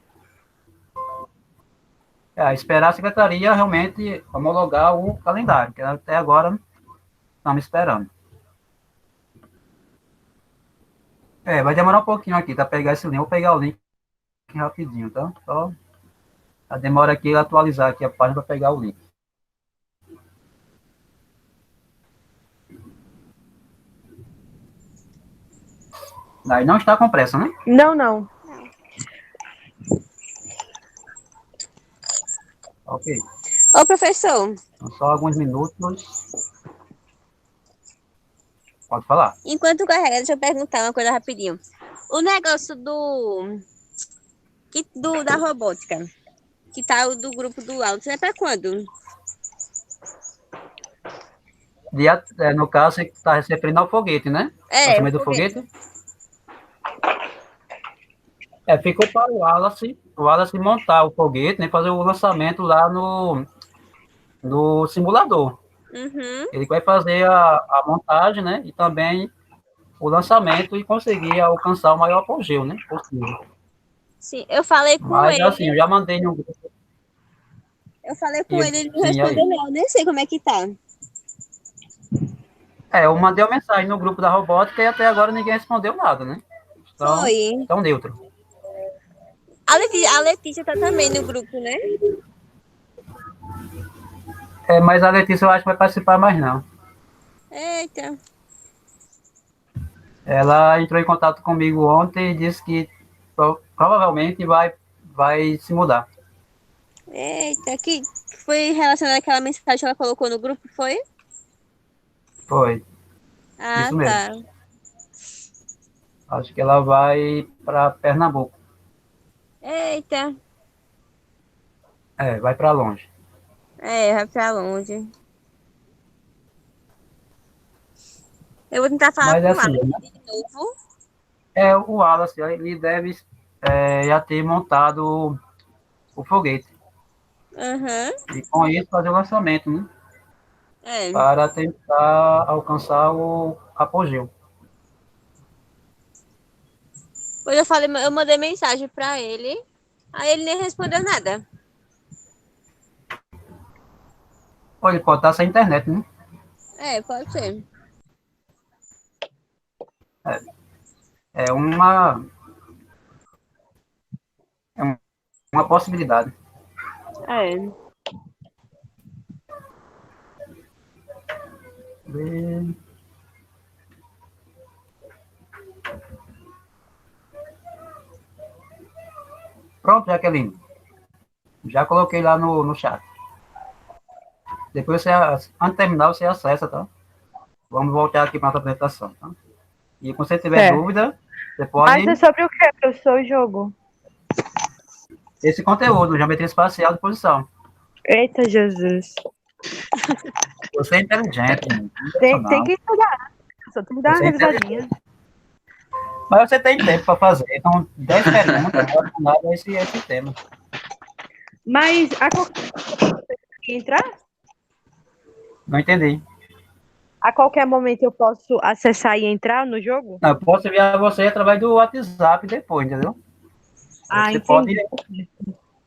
Esperar a secretaria realmente homologar o calendário, que até agora estamos esperando. Vai demorar um pouquinho aqui, para pegar esse link. Vou pegar o link aqui rapidinho, tá? Só a demora aqui atualizar aqui a página para pegar o link. Aí não está com pressa, né? Não. Ok. Ô, professor. Só alguns minutos. Pode falar. Enquanto carrega, deixa eu perguntar uma coisa rapidinho. O negócio da robótica, que tá o do grupo do Alto, é pra quando? No caso, você está se referindo ao foguete, né? É, Lançamento do foguete. Ficou para o Wallace montar o foguete, né? Fazer o lançamento lá no simulador. Uhum. Ele vai fazer a montagem, né? E também o lançamento e conseguir alcançar o maior apogeu, né? Possível. Sim, eu falei com Mas, ele. assim, eu já mandei no grupo. Eu falei com ele não Sim, respondeu aí. não. Eu nem sei como é que tá. Eu mandei uma mensagem no grupo da robótica e até agora ninguém respondeu nada, né? Então, Foi. tão neutro. A Letícia tá também no grupo, né? Mas a Letícia eu acho que vai participar mais não. Eita. Ela entrou em contato comigo ontem e disse que provavelmente vai se mudar. Eita. Que foi relacionado àquela mensagem que ela colocou no grupo, foi? Foi, Ah, isso mesmo. tá. Acho que ela vai para Pernambuco. Eita. Vai para longe. Vai pra longe. Eu vou tentar falar Mas com assim, ela de novo. o Wallace, ele deve já ter montado o foguete. Aham. E com isso fazer o lançamento, né? É. Para tentar alcançar o apogeu. Pois eu mandei mensagem pra ele. Aí ele nem respondeu nada. Ou ele pode estar sem internet, né? Pode ser. É uma, é uma possibilidade. É. Pronto, Jaqueline. Já coloquei lá no chat. Depois antes de terminar, você acessa, tá? Vamos voltar aqui para a apresentação, tá? E quando você tiver dúvida, você pode... Mas é sobre o que, professor, o jogo? Esse conteúdo, geometria espacial de posição. Eita, Jesus. Você é inteligente. Tem que estudar. Só tem que dar uma revisadinha. Mas você tem tempo para fazer. Então, 10 perguntas relacionadas a esse tema. Mas a qualquer entrar? Não entendi. A qualquer momento eu posso acessar e entrar no jogo? Não, eu posso enviar você através do WhatsApp depois, entendeu?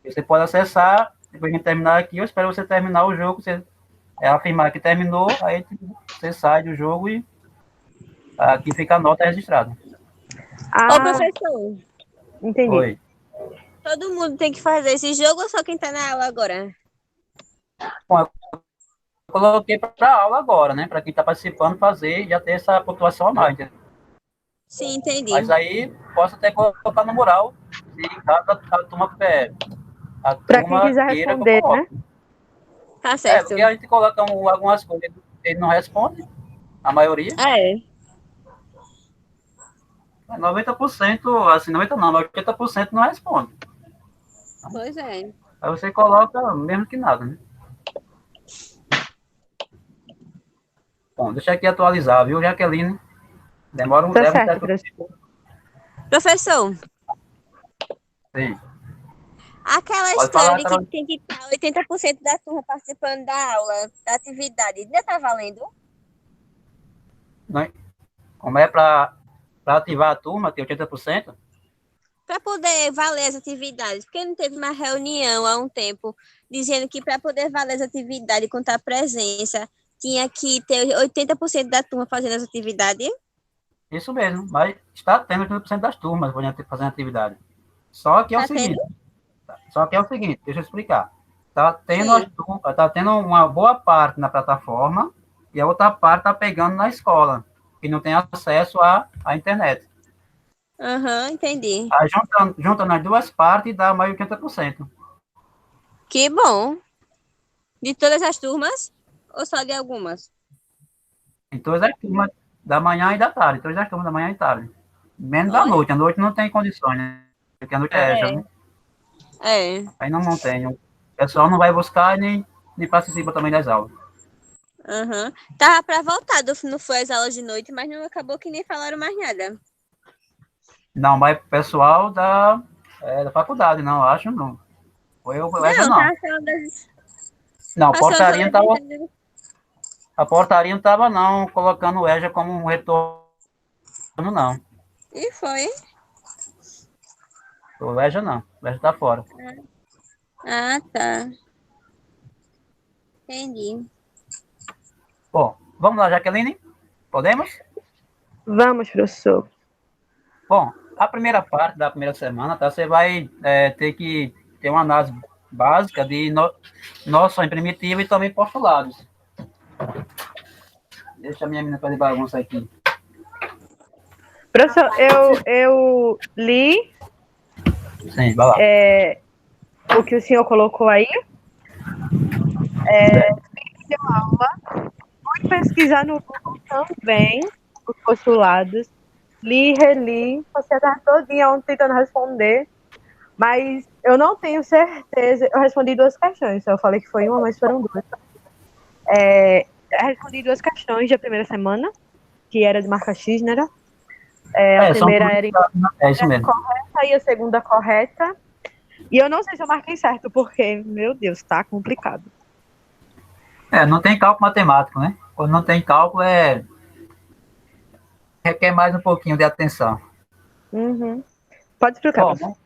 Você pode acessar, depois de terminar aqui, eu espero você terminar o jogo, você afirmar que terminou, aí você sai do jogo e aqui fica a nota registrada. Ô, professor. Entendi. Oi. Todo mundo tem que fazer esse jogo ou só quem tá na aula agora? Bom, eu coloquei para aula agora, né? Para quem está participando fazer e já ter essa pontuação a mais, entendeu? Sim, entendi. Mas aí posso até colocar no mural, se caso a turma para quem quiser responder, né? Tá certo. Porque a gente coloca algumas coisas, ele não responde, a maioria. 90%, assim, 90% não, mas 80% não responde. Pois é. Aí você coloca mesmo que nada, né? Bom, deixa aqui atualizar, viu, Jaqueline? Demora um tempo. Certo, professor. Professor. Sim. Aquela história de que tem que estar 80% da turma participando da aula, da atividade, ainda tá valendo? Não, como é para ativar a turma, tem 80%? Para poder valer as atividades, porque não teve uma reunião há um tempo dizendo que para poder valer as atividades e contar presença, tinha que ter 80% da turma fazendo as atividades? Isso mesmo, mas está tendo 80% das turmas fazendo atividade. Só que é o seguinte, deixa eu explicar. Está tendo uma boa parte na plataforma e a outra parte está pegando na escola, que não tem acesso à internet. Entendi. Aí juntando as duas partes dá mais de 80%. Que bom. De todas as turmas ou só de algumas? De todas as turmas da manhã e da tarde, todas as turmas da manhã e tarde. Menos da Olha. noite, a noite não tem condições, né? Porque a noite é EJA, né? É. Aí não tem. O pessoal não vai buscar nem participa também das aulas. Aham. Tava pra voltar, não foi as aulas de noite, mas não acabou que nem falaram mais nada. Não, mas pessoal da faculdade, não, acho não. Foi o EJA, Não, não. tava falando das. Não, Passou a portaria não estava não colocando o EJA como um retorno, não. E foi. O EJA não, o EJA está fora. Ah, tá. Entendi. Bom, vamos lá, Jaqueline? Podemos? Vamos, professor. Bom, a primeira parte da primeira semana, tá? Você vai ter que ter uma análise básica de noção primitiva e também postulados. Deixa a minha menina fazer bagunça aqui. Professor, eu li Sim, vai lá. o que o senhor colocou aí. Deu aula. Fui pesquisar no Google também os postulados. Li, reli, passei a tarde todinha ontem tentando responder, mas eu não tenho certeza. Eu respondi 2 questões, eu falei que foi uma, mas foram 2. Eu respondi 2 questões da primeira semana, que era de marca X, né? A primeira era isso mesmo. correta e a segunda correta. E eu não sei se eu marquei certo, porque, meu Deus, tá complicado. Não tem cálculo matemático, né? Quando não tem cálculo, requer mais um pouquinho de atenção. Uhum. Pode explicar. Bom,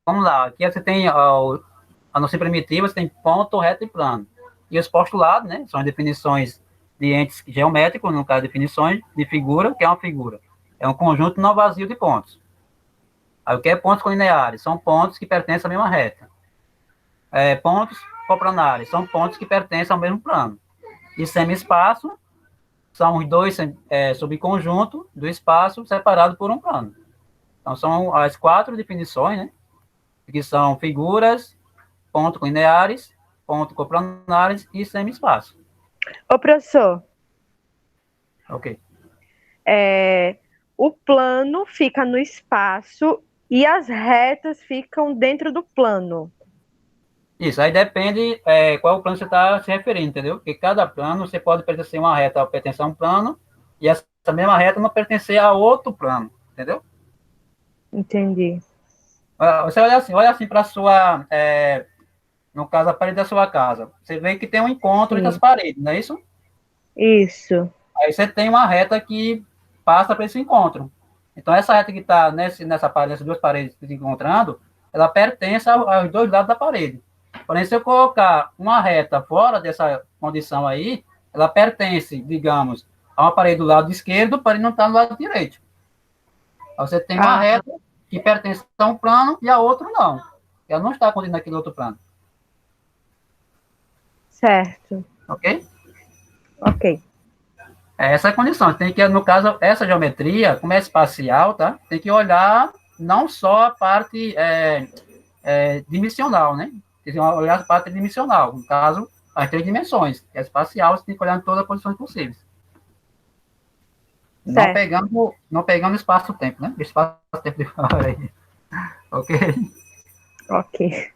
vamos lá. Aqui você tem a noção primitiva, você tem ponto, reto e plano. E os postulados, né? São as definições de entes geométricos, no caso, definições de figura. O que é uma figura? É um conjunto não vazio de pontos. Aí, o que é pontos colineares? São pontos que pertencem à mesma reta. Pontos coplanares são pontos que pertencem ao mesmo plano. E semi-espaço são os dois subconjuntos do espaço separado por um plano. Então, são as 4 definições, né? Que são figuras, pontos lineares, pontos coplanares e semi-espaço. Ô, professor, Ok. o plano fica no espaço e as retas ficam dentro do plano. Isso, aí depende qual plano você está se referindo, entendeu? Porque cada plano, você pode pertencer a uma reta, pertencer a um plano, e essa mesma reta não pertencer a outro plano, entendeu? Entendi. Você olha assim para a sua, no caso, a parede da sua casa. Você vê que tem um encontro entre as paredes, não é isso? Isso. Aí você tem uma reta que passa para esse encontro. Então, essa reta que está nessa parede, nessas 2 paredes se encontrando, ela pertence aos 2 lados da parede. Porém, se eu colocar uma reta fora dessa condição aí, ela pertence, digamos, a uma parede do lado esquerdo, porém não está no lado direito. Aí você tem uma reta que pertence a um plano e a outro não. Ela não está contida naquele outro plano. Certo. Ok? Ok. Essa é a condição. Tem que, no caso, essa geometria, como é espacial, tá? Tem que olhar não só a parte dimensional, né? Tem que olhar a parte dimensional. No caso, as 3 dimensões. Que é espacial, você tem que olhar em todas as posições possíveis. Não pegando espaço-tempo, né? Espaço-tempo de fora aí. Ok? Ok.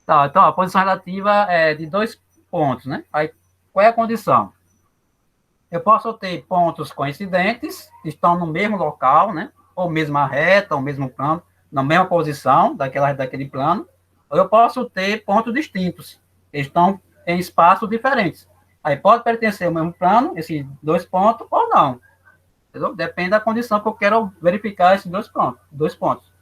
Tá, então, a posição relativa é de 2 pontos, né? Aí, qual é a condição? Eu posso ter pontos coincidentes, que estão no mesmo local, né? Ou mesma reta, ou mesmo plano, na mesma posição daquele plano. Ou eu posso ter pontos distintos, que estão em espaços diferentes. Aí pode pertencer ao mesmo plano, esses 2 pontos, ou não. Entendeu? Depende da condição que eu quero verificar esses 2 pontos.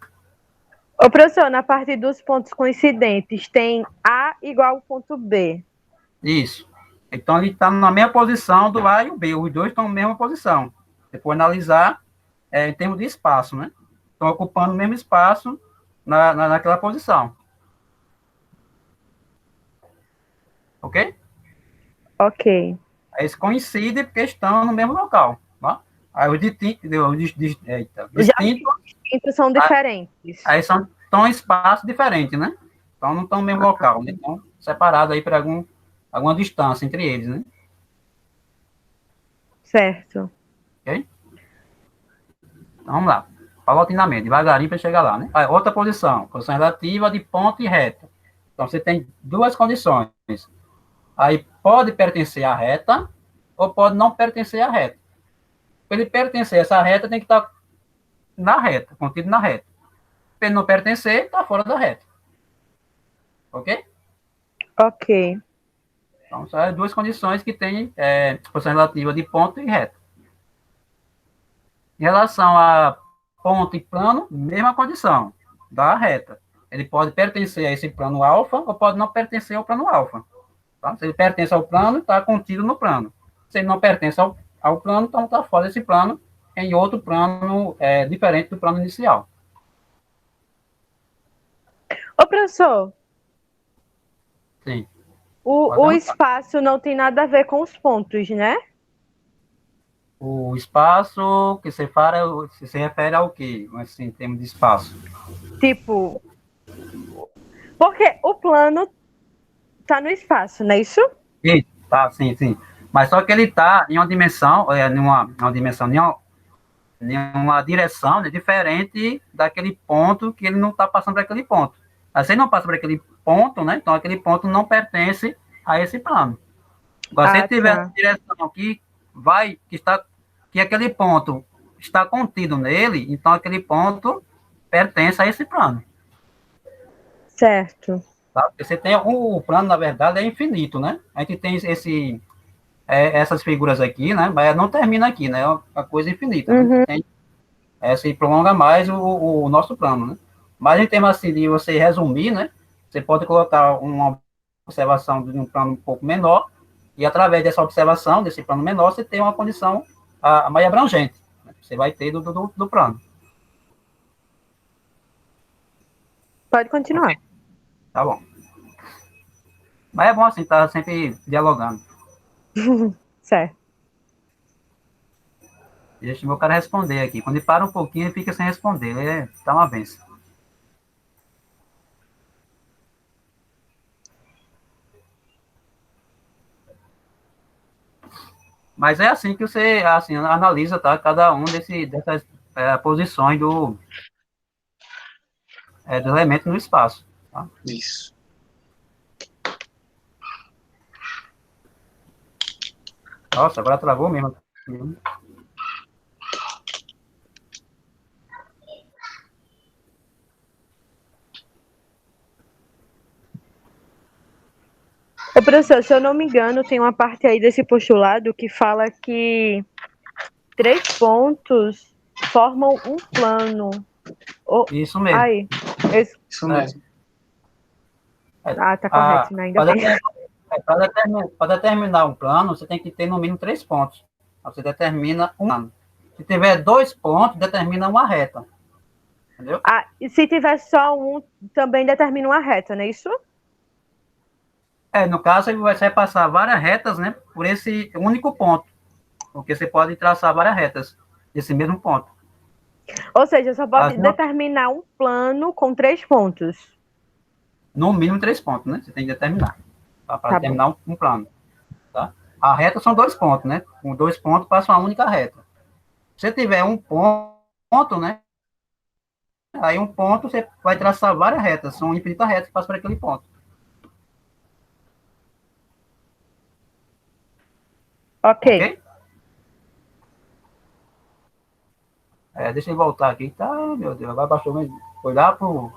Ô, professor, na parte dos pontos coincidentes, tem A igual ao ponto B. Isso. Então, ele está na mesma posição do A e o B. Os 2 estão na mesma posição. Você pode analisar em termos de espaço, né? Estão ocupando o mesmo espaço naquela posição. Ok? Ok. Eles coincidem porque estão no mesmo local. Tá? Aí os distintos São diferentes. aí estão em espaço diferente, né? Então, não estão no mesmo local, né? Estão separados aí por alguma distância entre eles, né? Certo. Ok? Então, vamos lá. Paulatinamente, devagarinho para chegar lá, né? Aí, outra posição relativa de ponto e reta. Então, você tem duas condições. Aí, pode pertencer à reta ou pode não pertencer à reta. Para ele pertencer a essa reta, tem que estar na reta, contido na reta. Para ele não pertencer, está fora da reta. Ok? Ok. Então, são as duas condições que tem posição relativa de ponto e reta. Em relação a ponto e plano, mesma condição da reta. Ele pode pertencer a esse plano alfa ou pode não pertencer ao plano alfa. Tá? Se ele pertence ao plano, está contido no plano. Se ele não pertence ao plano, então está fora desse plano, em outro plano diferente do plano inicial. Ô, professor, Sim. o espaço não tem nada a ver com os pontos, né? O espaço que você fala, se refere ao quê? Assim, em termos de espaço. Tipo, porque o plano tá no espaço, não é isso? Sim, tá, sim. Mas só que ele está em uma dimensão, nenhuma direção, né, diferente daquele ponto que ele não está passando para aquele ponto. Mas se ele não passa para aquele ponto, né, então aquele ponto não pertence a esse plano. Agora, se ele tiver uma direção que aquele ponto está contido nele, então aquele ponto pertence a esse plano. Certo. Tá? Porque você tem o plano, na verdade, é infinito, né? A gente tem essas figuras aqui, né? Mas não termina aqui, né? É uma coisa infinita. Uhum. Né? Se prolonga mais o nosso plano, né? Mas em termos assim, de você resumir, né? Você pode colocar uma observação de um plano um pouco menor e através dessa observação, desse plano menor, você tem uma condição mais abrangente. Né? Você vai ter do plano. Pode continuar. Okay. Tá bom. Mas é bom assim, estar sempre dialogando. Certo. Deixa o meu cara responder aqui. Quando ele para um pouquinho, ele fica sem responder. Tá uma benção. Mas é assim que você assim, analisa, tá? Cada um dessas posições do elemento no espaço. Tá? Isso. Nossa, agora travou mesmo. Ô, professor, se eu não me engano, tem uma parte aí desse postulado que fala que 3 pontos formam um plano. Isso mesmo. Aí. Isso mesmo. Tá correto, né? Ainda bem. Para determinar um plano, você tem que ter no mínimo 3 pontos. Você determina um plano. Se tiver 2 pontos, determina uma reta. Entendeu? E se tiver só um, também determina uma reta, não é isso? No caso, você vai passar várias retas, né, por esse único ponto. Porque você pode traçar várias retas desse mesmo ponto. Ou seja, só pode determinar um plano com 3 pontos. No mínimo 3 pontos, né? Você tem que determinar. Para determinar um plano. Tá? A reta são 2 pontos, né? Com 2 pontos passa uma única reta. Se você tiver um ponto, né? Aí um ponto você vai traçar várias retas. São infinitas retas que passam por aquele ponto. Ok? Deixa eu voltar aqui. Tá, meu Deus, agora baixou mesmo. Foi lá pro...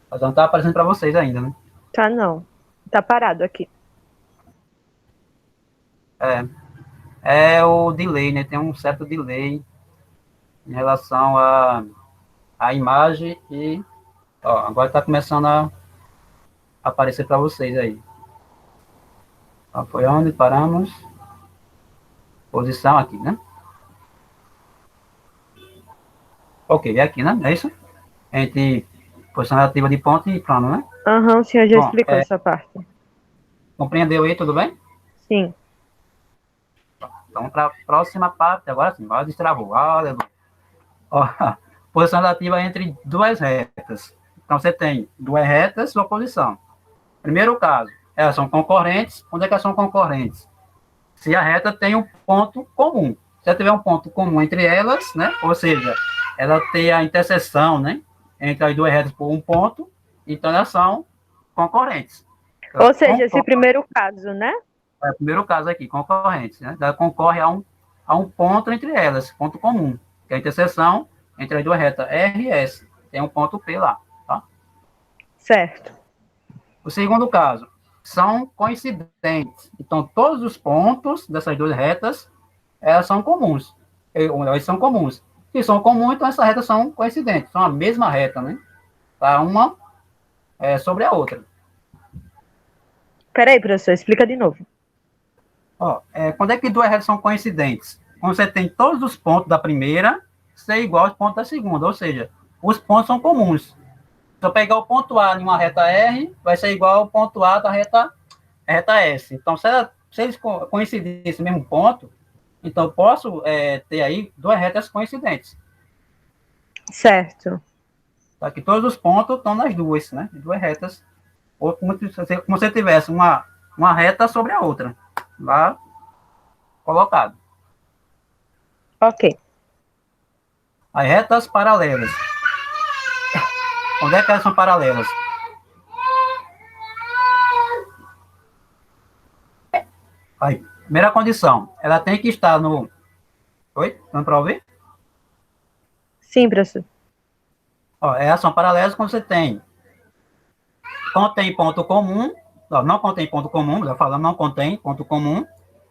Mas não tá aparecendo para vocês ainda, né? Tá, não. Tá parado aqui. É o delay, né? Tem um certo delay em relação à imagem e... Ó, agora tá começando a aparecer para vocês aí. Foi onde paramos? Posição aqui, né? Ok, é aqui, né? É isso? Entre posição relativa de ponto e plano, né? O senhor já explicou essa parte. Compreendeu aí, tudo bem? Sim. Então, para a próxima parte, agora sim, vai destravou. Aleluia. Ó, posição relativa entre duas retas. Então, você tem duas retas, sua posição. Primeiro caso, elas são concorrentes. Onde é que elas são concorrentes? Se a reta tem um ponto comum. se ela tiver um ponto comum entre elas, né? Ou seja, ela tem a interseção, né? Entre as duas retas por um ponto, então elas são concorrentes. Ou seja, esse primeiro caso, né? É o primeiro caso aqui, concorrentes, né? Ela concorre a um ponto entre elas, ponto comum, que é a interseção entre as duas retas R e S. Tem um ponto P lá, tá? Certo. O segundo caso, são coincidentes. Então, todos os pontos dessas duas retas, elas são comuns. Elas são comuns. Se são comuns, então essas retas são coincidentes. São a mesma reta, né? Tá? Uma sobre a outra. Peraí, professor, explica de novo. Ó, quando é que duas retas são coincidentes? Quando você tem todos os pontos da primeira ser igual aos pontos da segunda. Ou seja, os pontos são comuns. Se eu pegar o ponto A em uma reta R, vai ser igual ao ponto A da reta S. Então, se eles coincidirem nesse mesmo ponto, então eu posso ter aí duas retas coincidentes. Certo. Tá? Que todos os pontos estão nas duas, né? Duas retas. Ou como se você tivesse uma reta sobre a outra. Lá colocado. Ok. As retas paralelas. Onde é que elas são paralelas? Aí, primeira condição, ela tem que estar no... Oi? Não para ouvir? Sim, professor. Ó, elas são paralelas quando você contém ponto comum, não contém ponto comum, já falando, não contém ponto comum,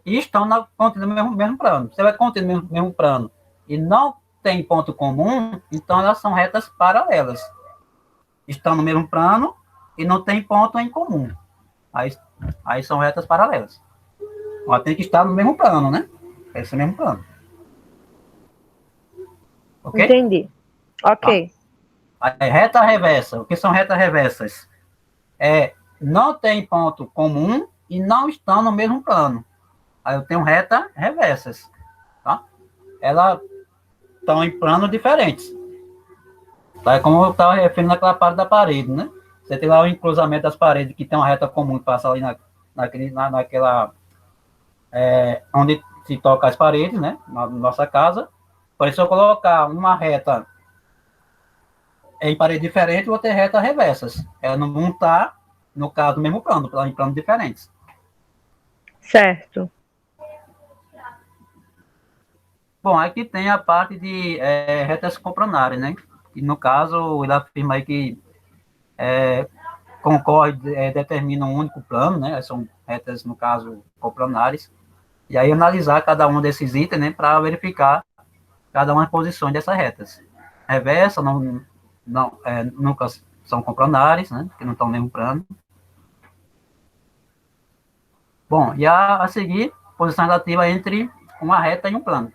e estão contidas no mesmo plano. Você vai conter no mesmo plano e não tem ponto comum, então elas são retas paralelas. Estão no mesmo plano e não tem ponto em comum. Aí são retas paralelas. Ela tem que estar no mesmo plano, né? Esse mesmo plano. Ok? Entendi. Ok. Reta reversa. O que são retas reversas? Não tem ponto comum e não estão no mesmo plano. Aí eu tenho retas reversas. Tá? Elas estão em planos diferentes. Tá? É como eu estava referindo naquela parte da parede, né? Você tem lá o encruzamento das paredes, que tem uma reta comum que passa ali naquela... onde se toca as paredes, né? Na nossa casa. Por isso, se eu colocar uma reta em parede diferente, eu vou ter retas reversas. Elas não vão estar, no caso, no mesmo plano, em planos diferentes. Certo. Bom, aqui tem a parte de retas coplanares, né? E no caso, ele afirma aí que concorre, determina um único plano, né? São retas, no caso, coplanares. E aí analisar cada um desses itens, né? Para verificar cada uma das posições dessas retas. Reversa, nunca são coplanares, né? Que não estão no mesmo plano. Bom, e a seguir, posição relativa entre uma reta e um plano.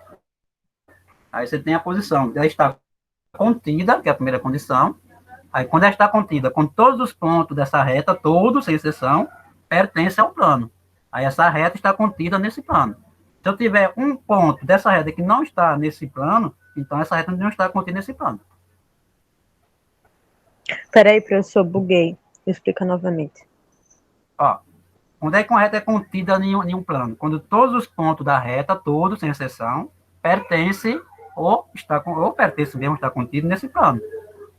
Aí você tem a posição, ela está contida, que é a primeira condição. Aí, quando ela está contida com todos os pontos dessa reta, todos, sem exceção, pertence ao plano. Aí, essa reta está contida nesse plano. Se eu tiver um ponto dessa reta que não está nesse plano, então essa reta não está contida nesse plano. Peraí, professor, buguei. Explica novamente. Ó, onde é que uma reta é contida em um plano? Quando todos os pontos da reta, todos, sem exceção, pertencem ou pertence mesmo, está contido nesse plano.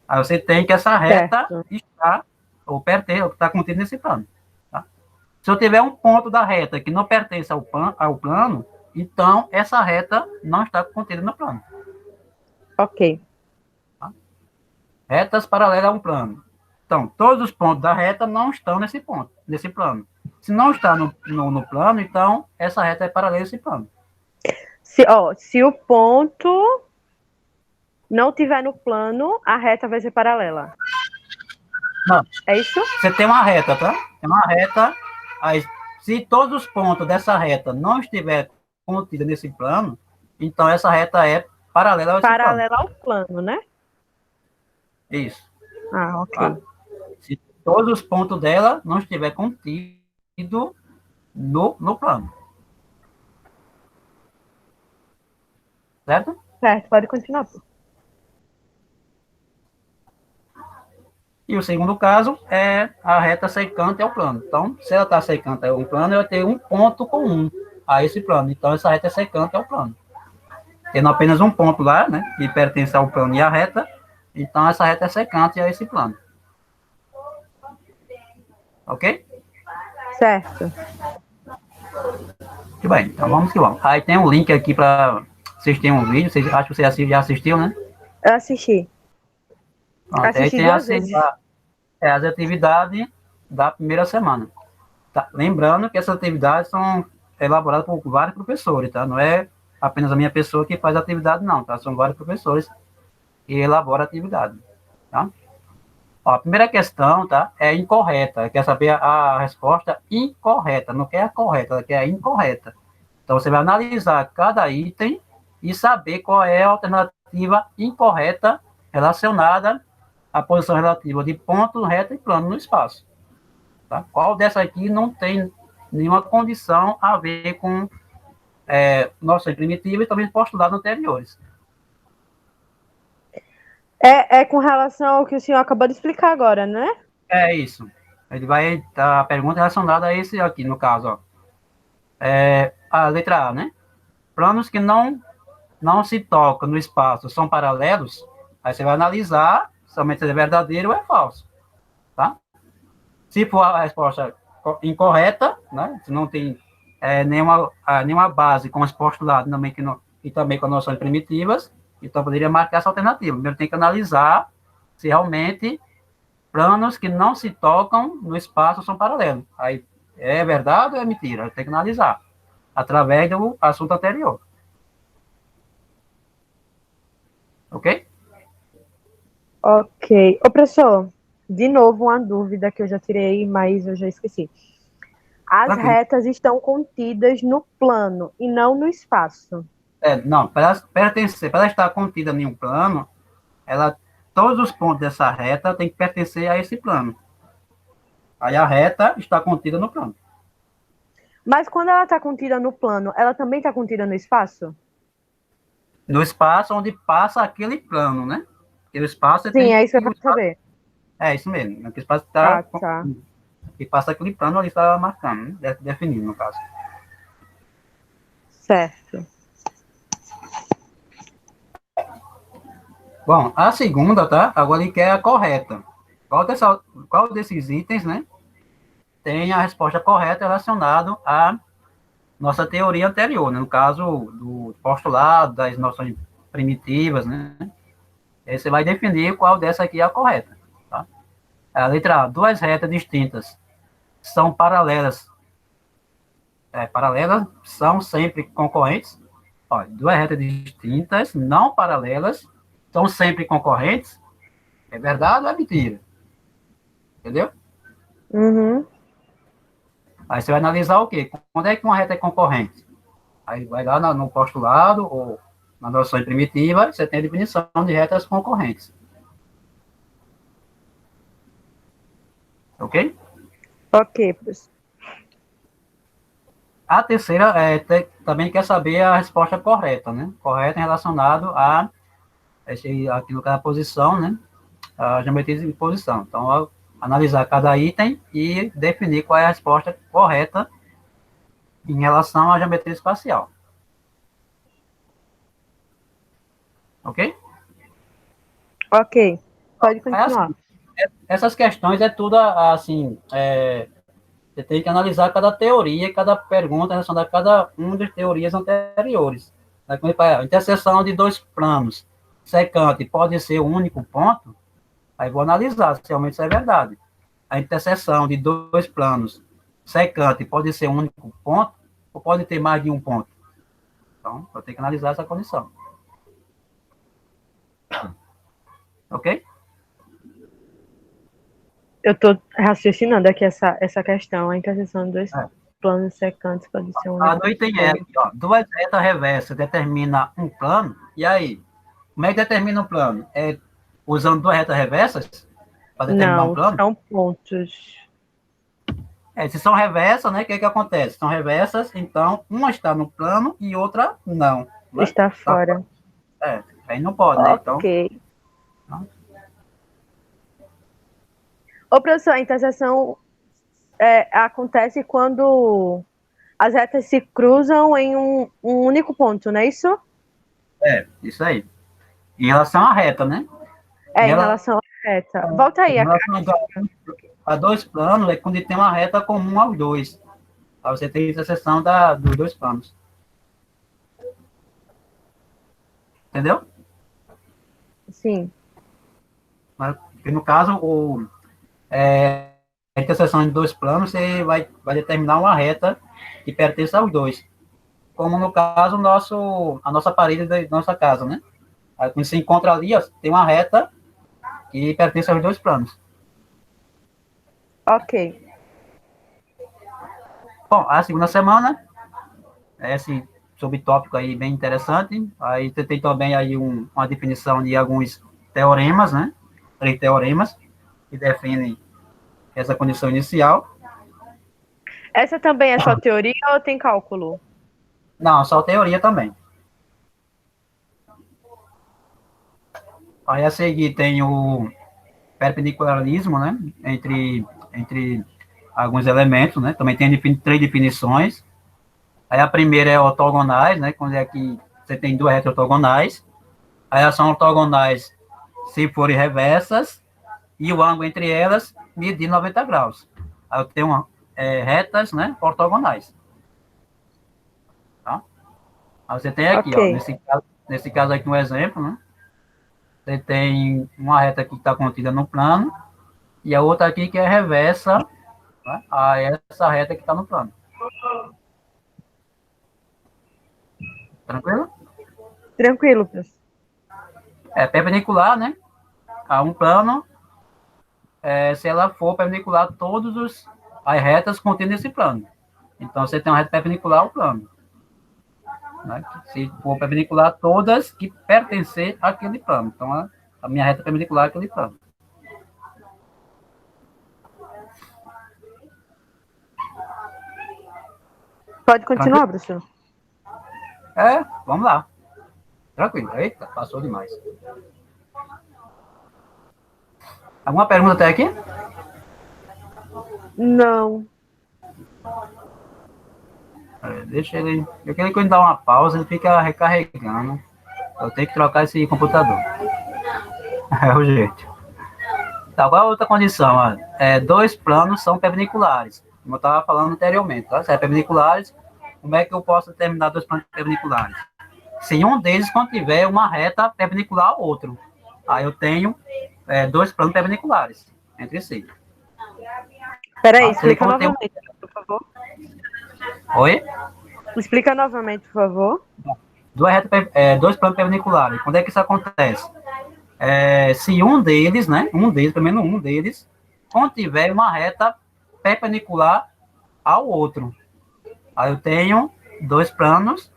Aí você tem que essa reta está contida nesse plano. Tá? Se eu tiver um ponto da reta que não pertence ao plano, então essa reta não está contida no plano. Ok. Tá? Retas paralelas a um plano. Então, todos os pontos da reta não estão nesse plano. Se não está no plano, então essa reta é paralela a esse plano. Se o ponto não tiver no plano, a reta vai ser paralela. Não. É isso? Você tem uma reta, tá? Tem uma reta. Aí, se todos os pontos dessa reta não estiver contida nesse plano, então essa reta é paralela a esse plano. Paralela ao plano, né? Isso. Ah, ok. Tá? Se todos os pontos dela não estiver contido no plano. Certo? Certo, pode continuar. E o segundo caso é a reta secante ao plano. Então, se ela está secante ao plano, eu tenho um ponto comum a esse plano. Então, essa reta é secante ao plano. tendo apenas um ponto lá, né, que pertence ao plano e à reta, então essa reta é secante a esse plano. Ok? Certo. Muito bem, então vamos que vamos. Aí tem um link aqui para assistir um vídeo, acho que você já assistiu, né? Eu assisti. Pronto, aí Assisti tem duas vezes. as atividades da primeira semana. Tá? Lembrando que essas atividades são elaboradas por vários professores, tá? Não é apenas a minha pessoa que faz a atividade, não, tá? São vários professores que elaboram a atividade, tá? Ó, a primeira questão, tá? É incorreta. Quer saber a resposta incorreta. Não quer a correta, ela quer a incorreta. Então, você vai analisar cada item e saber qual é a alternativa incorreta relacionada à posição relativa de ponto, reta e plano no espaço. Tá? Qual dessa aqui não tem nenhuma condição a ver com noção primitiva e também postulados anteriores? É com relação ao que o senhor acabou de explicar agora, né? É isso. Ele vai a pergunta relacionada a esse aqui, no caso, ó. A letra A, né? Planos que não se tocam no espaço são paralelos, aí você vai analisar somente se é verdadeiro ou é falso, tá? Se for a resposta incorreta, né? Se não tem nenhuma base com os postulados e também com noções primitivas, então poderia marcar essa alternativa. Primeiro tem que analisar se realmente planos que não se tocam no espaço são paralelos. Aí é verdade ou é mentira? Tem que analisar através do assunto anterior. Ok? Ok. Ô, professor, de novo uma dúvida que eu já tirei, mas eu já esqueci. As Tranquilo. retas estão contidas no plano e não no espaço. Não, para ela estar contida em um plano, todos os pontos dessa reta têm que pertencer a esse plano. Aí a reta está contida no plano. Mas quando ela está contida no plano, ela também está contida no espaço? No espaço onde passa aquele plano, né? Aquele espaço Sim, é isso que eu quero saber. É isso mesmo. Aquele espaço está Tá. que passa aquele plano ali está marcando, né? Definindo, no caso. Certo. Bom, a segunda, tá? Agora ele quer a correta. Qual desses itens, né? Tem a resposta correta relacionada à nossa teoria anterior, né? No caso do postulado, das noções primitivas, né? Aí você vai definir qual dessa aqui é a correta, tá? A letra A, duas retas distintas são paralelas. Paralelas são sempre concorrentes. Olha, duas retas distintas, não paralelas, são sempre concorrentes. É verdade ou é mentira? Entendeu? Uhum. Aí você vai analisar o quê? Quando é que uma reta é concorrente? Aí vai lá no postulado ou na noção primitiva, você tem a definição de retas concorrentes. Ok? Ok, professor. A terceira também quer saber a resposta correta, né? Correta relacionado a aqui no caso a posição, né? A geometria de posição. Então, analisar cada item e definir qual é a resposta correta em relação à geometria espacial. Ok? Ok. Pode continuar. Essas questões é tudo assim, você tem que analisar cada teoria, cada pergunta relacionada a cada uma das teorias anteriores. A interseção de dois planos secante pode ser o único ponto, aí vou analisar se realmente isso é verdade. A interseção de dois planos secante pode ser um único ponto, ou pode ter mais de um ponto. Então, eu tenho que analisar essa condição. Ok? Eu estou raciocinando aqui essa questão, a interseção dos planos secantes pode ser um único No item F, ó, duas retas reversas determina um plano, e aí, como é que determina um plano? Usando duas retas reversas para determinar um plano? São pontos. Se são reversas, né, o que acontece? São reversas, então, uma está no plano e outra não. Né? Está fora. Aí não pode, né? Então, ok. Ô, professor, a interseção acontece quando as retas se cruzam em um único ponto, não é isso? Isso aí. Em relação à reta, né? Em relação à reta. Volta aí. Em relação a dois planos, é quando tem uma reta comum aos dois. Aí você tem interseção dos dois planos. Entendeu? Sim. Mas, no caso, a interseção de dois planos, você vai determinar uma reta que pertence aos dois. Como no caso, a nossa parede da nossa casa, né? Aí quando você encontra ali, ó, tem uma reta que pertence aos dois planos. Ok. Bom, a segunda semana, esse subtópico aí bem interessante. Aí você tem também aí uma definição de alguns teoremas, né? 3 teoremas que definem essa condição inicial. Essa também é só teoria ou tem cálculo? Não, só teoria também. Aí a seguir tem o perpendicularismo, né? Entre alguns elementos, né? Também tem 3 definições. Aí a primeira é ortogonais, né? Quando é que você tem 2 retas ortogonais. Aí elas são ortogonais se forem reversas e o ângulo entre elas medir 90 graus. Aí eu tenho retas, né? Ortogonais. Tá? Aí você tem aqui, Ok. ó, nesse caso aqui um exemplo, né? Você tem uma reta que está contida no plano e a outra aqui que é reversa, né, a essa reta que está no plano. Tranquilo? Tranquilo, professor. É perpendicular, né? A um plano, se ela for perpendicular a todas as retas contidas nesse plano. Então, você tem uma reta perpendicular ao plano. Né? Se for perpendicular a todas que pertencer àquele plano. Então, a minha reta perpendicular àquele plano. Pode continuar, professor. Vamos lá. Tranquilo. Eita, passou demais. Alguma pergunta até aqui? Não. Deixa ele. Eu quero que ele dá uma pausa, ele fica recarregando. Eu tenho que trocar esse computador. É o jeito. Tá, qual a outra condição? Ó? 2 planos são perpendiculares. Como eu estava falando anteriormente. Tá? Se é perpendiculares, como é que eu posso determinar 2 planos perpendiculares? Se um deles contiver uma reta perpendicular ao outro. Aí eu tenho 2 planos perpendiculares entre si. Peraí, explica novamente, por favor. Oi? Explica novamente, por favor. 2 planos perpendiculares. Quando é que isso acontece? Se um deles, né? Pelo menos um deles, contiver uma reta perpendicular ao outro. Aí eu tenho 2 planos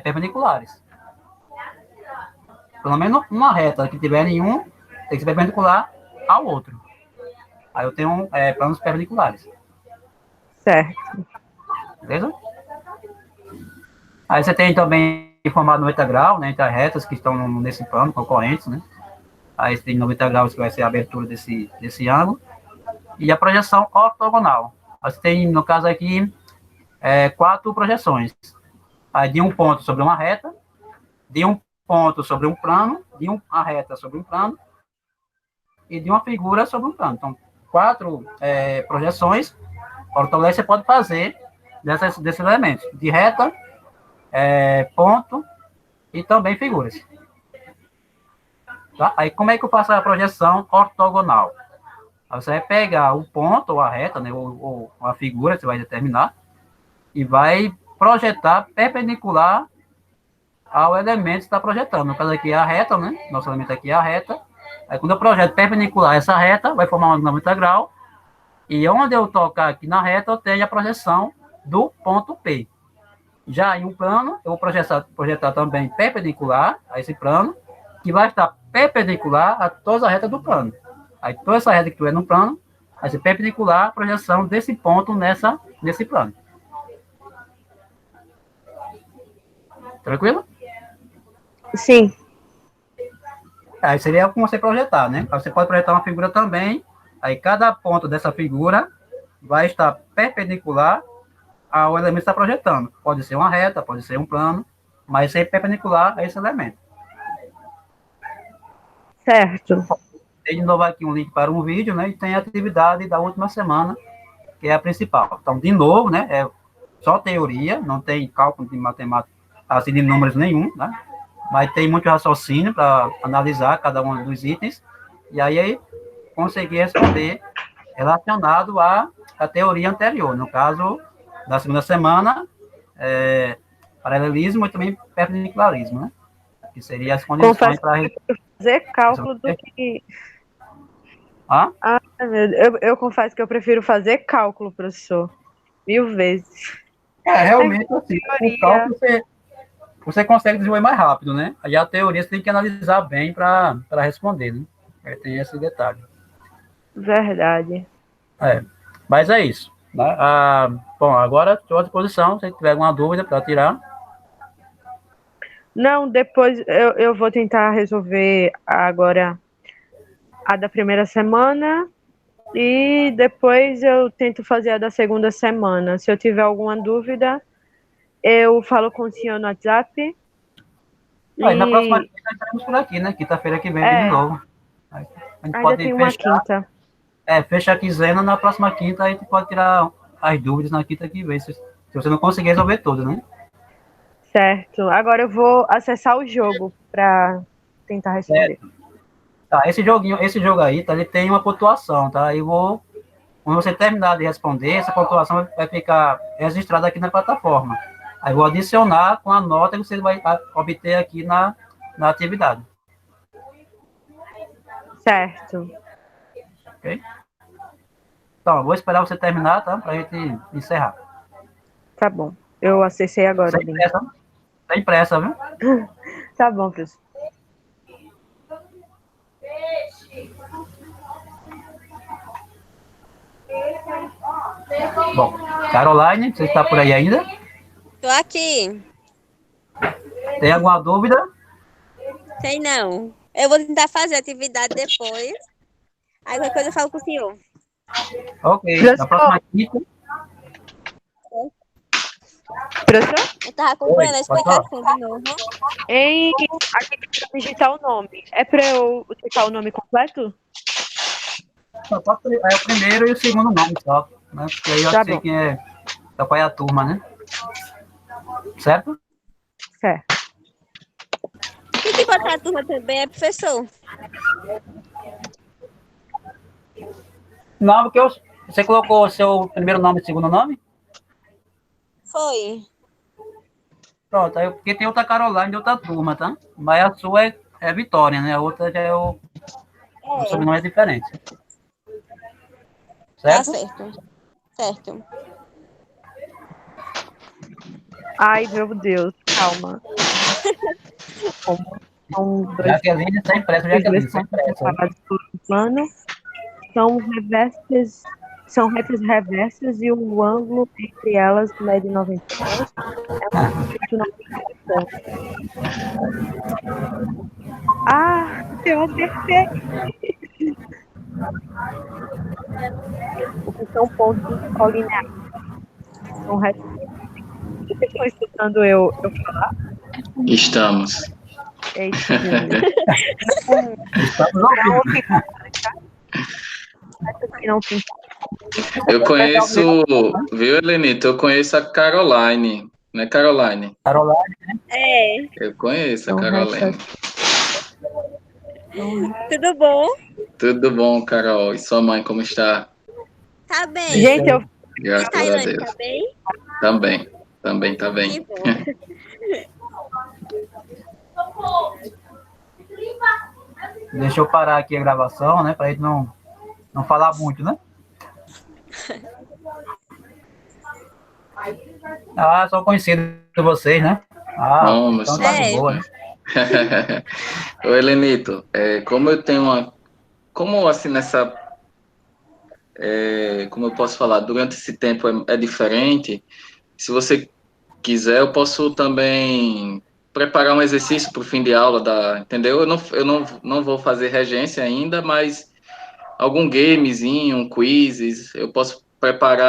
perpendiculares. Pelo menos uma reta que tiver nenhum tem que ser perpendicular ao outro. Aí eu tenho planos perpendiculares. Certo. Beleza? Aí você tem também formado 90 graus, né, entre as retas que estão nesse plano, concorrentes, né? Aí você tem 90 graus que vai ser a abertura desse ângulo. E a projeção ortogonal. Aí você tem, no caso aqui, 4 projeções. Aí de um ponto sobre uma reta, de um ponto sobre um plano, de uma reta sobre um plano e de uma figura sobre um plano. Então, 4 projeções ortogonais você pode fazer desses elementos. De reta, ponto e também figuras. Tá? Aí, como é que eu faço a projeção ortogonal? Aí você vai pegar o ponto, ou a reta, né, ou a figura que você vai determinar, e vai projetar perpendicular ao elemento que está projetando. No caso aqui é a reta, né? Nosso elemento aqui é a reta. Aí, quando eu projeto perpendicular essa reta, vai formar um 90 graus, e onde eu tocar aqui na reta, eu tenho a projeção do ponto P. Já em um plano, eu vou projetar também perpendicular a esse plano, que vai estar perpendicular a toda a reta do plano. Aí toda essa reta que tiver no plano, vai ser perpendicular a projeção desse ponto nesse plano. Tranquilo? Sim. Aí seria como você projetar, né? Aí você pode projetar uma figura também, aí cada ponto dessa figura vai estar perpendicular ao elemento que está projetando. Pode ser uma reta, pode ser um plano, mas sempre perpendicular a esse elemento. Certo. Tem de novo aqui um link para um vídeo, né? E tem a atividade da última semana, que é a principal. Então, de novo, né? É só teoria, não tem cálculo de matemática, assim, de números nenhum, né? Mas tem muito raciocínio para analisar cada um dos itens, e aí conseguir responder relacionado à teoria anterior. No caso, da segunda semana, paralelismo e também perpendicularismo, né? Que seriam as condições para fazer cálculo do que... Ah? Eu confesso que eu prefiro fazer cálculo, professor. 1000 vezes. Realmente, assim, o cálculo você consegue desenvolver mais rápido, né? Aí a teoria você tem que analisar bem para responder, né? Tem esse detalhe. Verdade. Mas é isso. Né? Bom, agora estou à disposição, se tiver alguma dúvida para tirar. Não, depois eu vou tentar resolver agora a da primeira semana e depois eu tento fazer a da segunda semana. Se eu tiver alguma dúvida, eu falo com o senhor no WhatsApp. Na próxima quinta estaremos por aqui, né? Quinta-feira que vem de novo. A gente pode tem uma quinta. Fecha a quinzena, na próxima quinta a gente pode tirar as dúvidas na quinta que vem, se você não conseguir resolver tudo, né? Certo. Agora eu vou acessar o jogo para tentar responder. Tá, esse jogo aí, tá, ele tem uma pontuação, tá? Quando você terminar de responder, essa pontuação vai ficar registrada aqui na plataforma. Aí eu vou adicionar com a nota que você vai obter aqui na atividade. Certo. Ok? Então, eu vou esperar você terminar, tá? Pra gente encerrar. Tá bom. Eu acessei agora. Sem pressa, viu? Tá bom, professor. Bom, Caroline, você está por aí ainda? Tô aqui. Tem alguma dúvida? Sei não. Eu vou tentar fazer a atividade depois. Aí qualquer coisa eu falo com o senhor. Ok, na próxima quinta. Professor? Eu tava acompanhando a explicação de novo. Aqui para digitar o nome. É para eu digitar o nome completo? É o primeiro e o segundo nome só, né? Porque aí eu sei quem é qual é a turma, né? Certo? Certo. E se botar a turma também é professor? Não, porque você colocou o seu primeiro nome e segundo nome? Foi. Pronto, aí, porque tem outra Caroline de outra turma, tá? Mas a sua é Vitória, né? A outra já é o sobrenome é diferente. Certo? Tá certo. Ai, meu Deus, calma. Jaqueline, sem pressa, Jaqueline, sem pressa. Plano, são retas reversas e o ângulo entre elas mede 90 graus. Eu acertei. O que são pontos colineares? São retas. Vocês estão escutando eu falar? Estamos. Eu conheço, viu, Helenita? Eu conheço a Caroline, não é Caroline? Caroline, né? Eu conheço a Caroline. Tudo bom? Tudo bom, Carol? E sua mãe, como está? Tá bem. Gente, graças a Deus. Tá bem? Também tá bem. Que bom. Deixa eu parar aqui a gravação, né? Pra gente não falar muito, né? Sou conhecido de vocês, né? Então tá de boa, né? Ô, Helenito, como eu tenho como assim como eu posso falar, durante esse tempo é diferente, se você quiser, eu posso também preparar um exercício para o fim de aula, entendeu? Eu não vou fazer regência ainda, mas algum gamezinho, um quizzes, eu posso preparar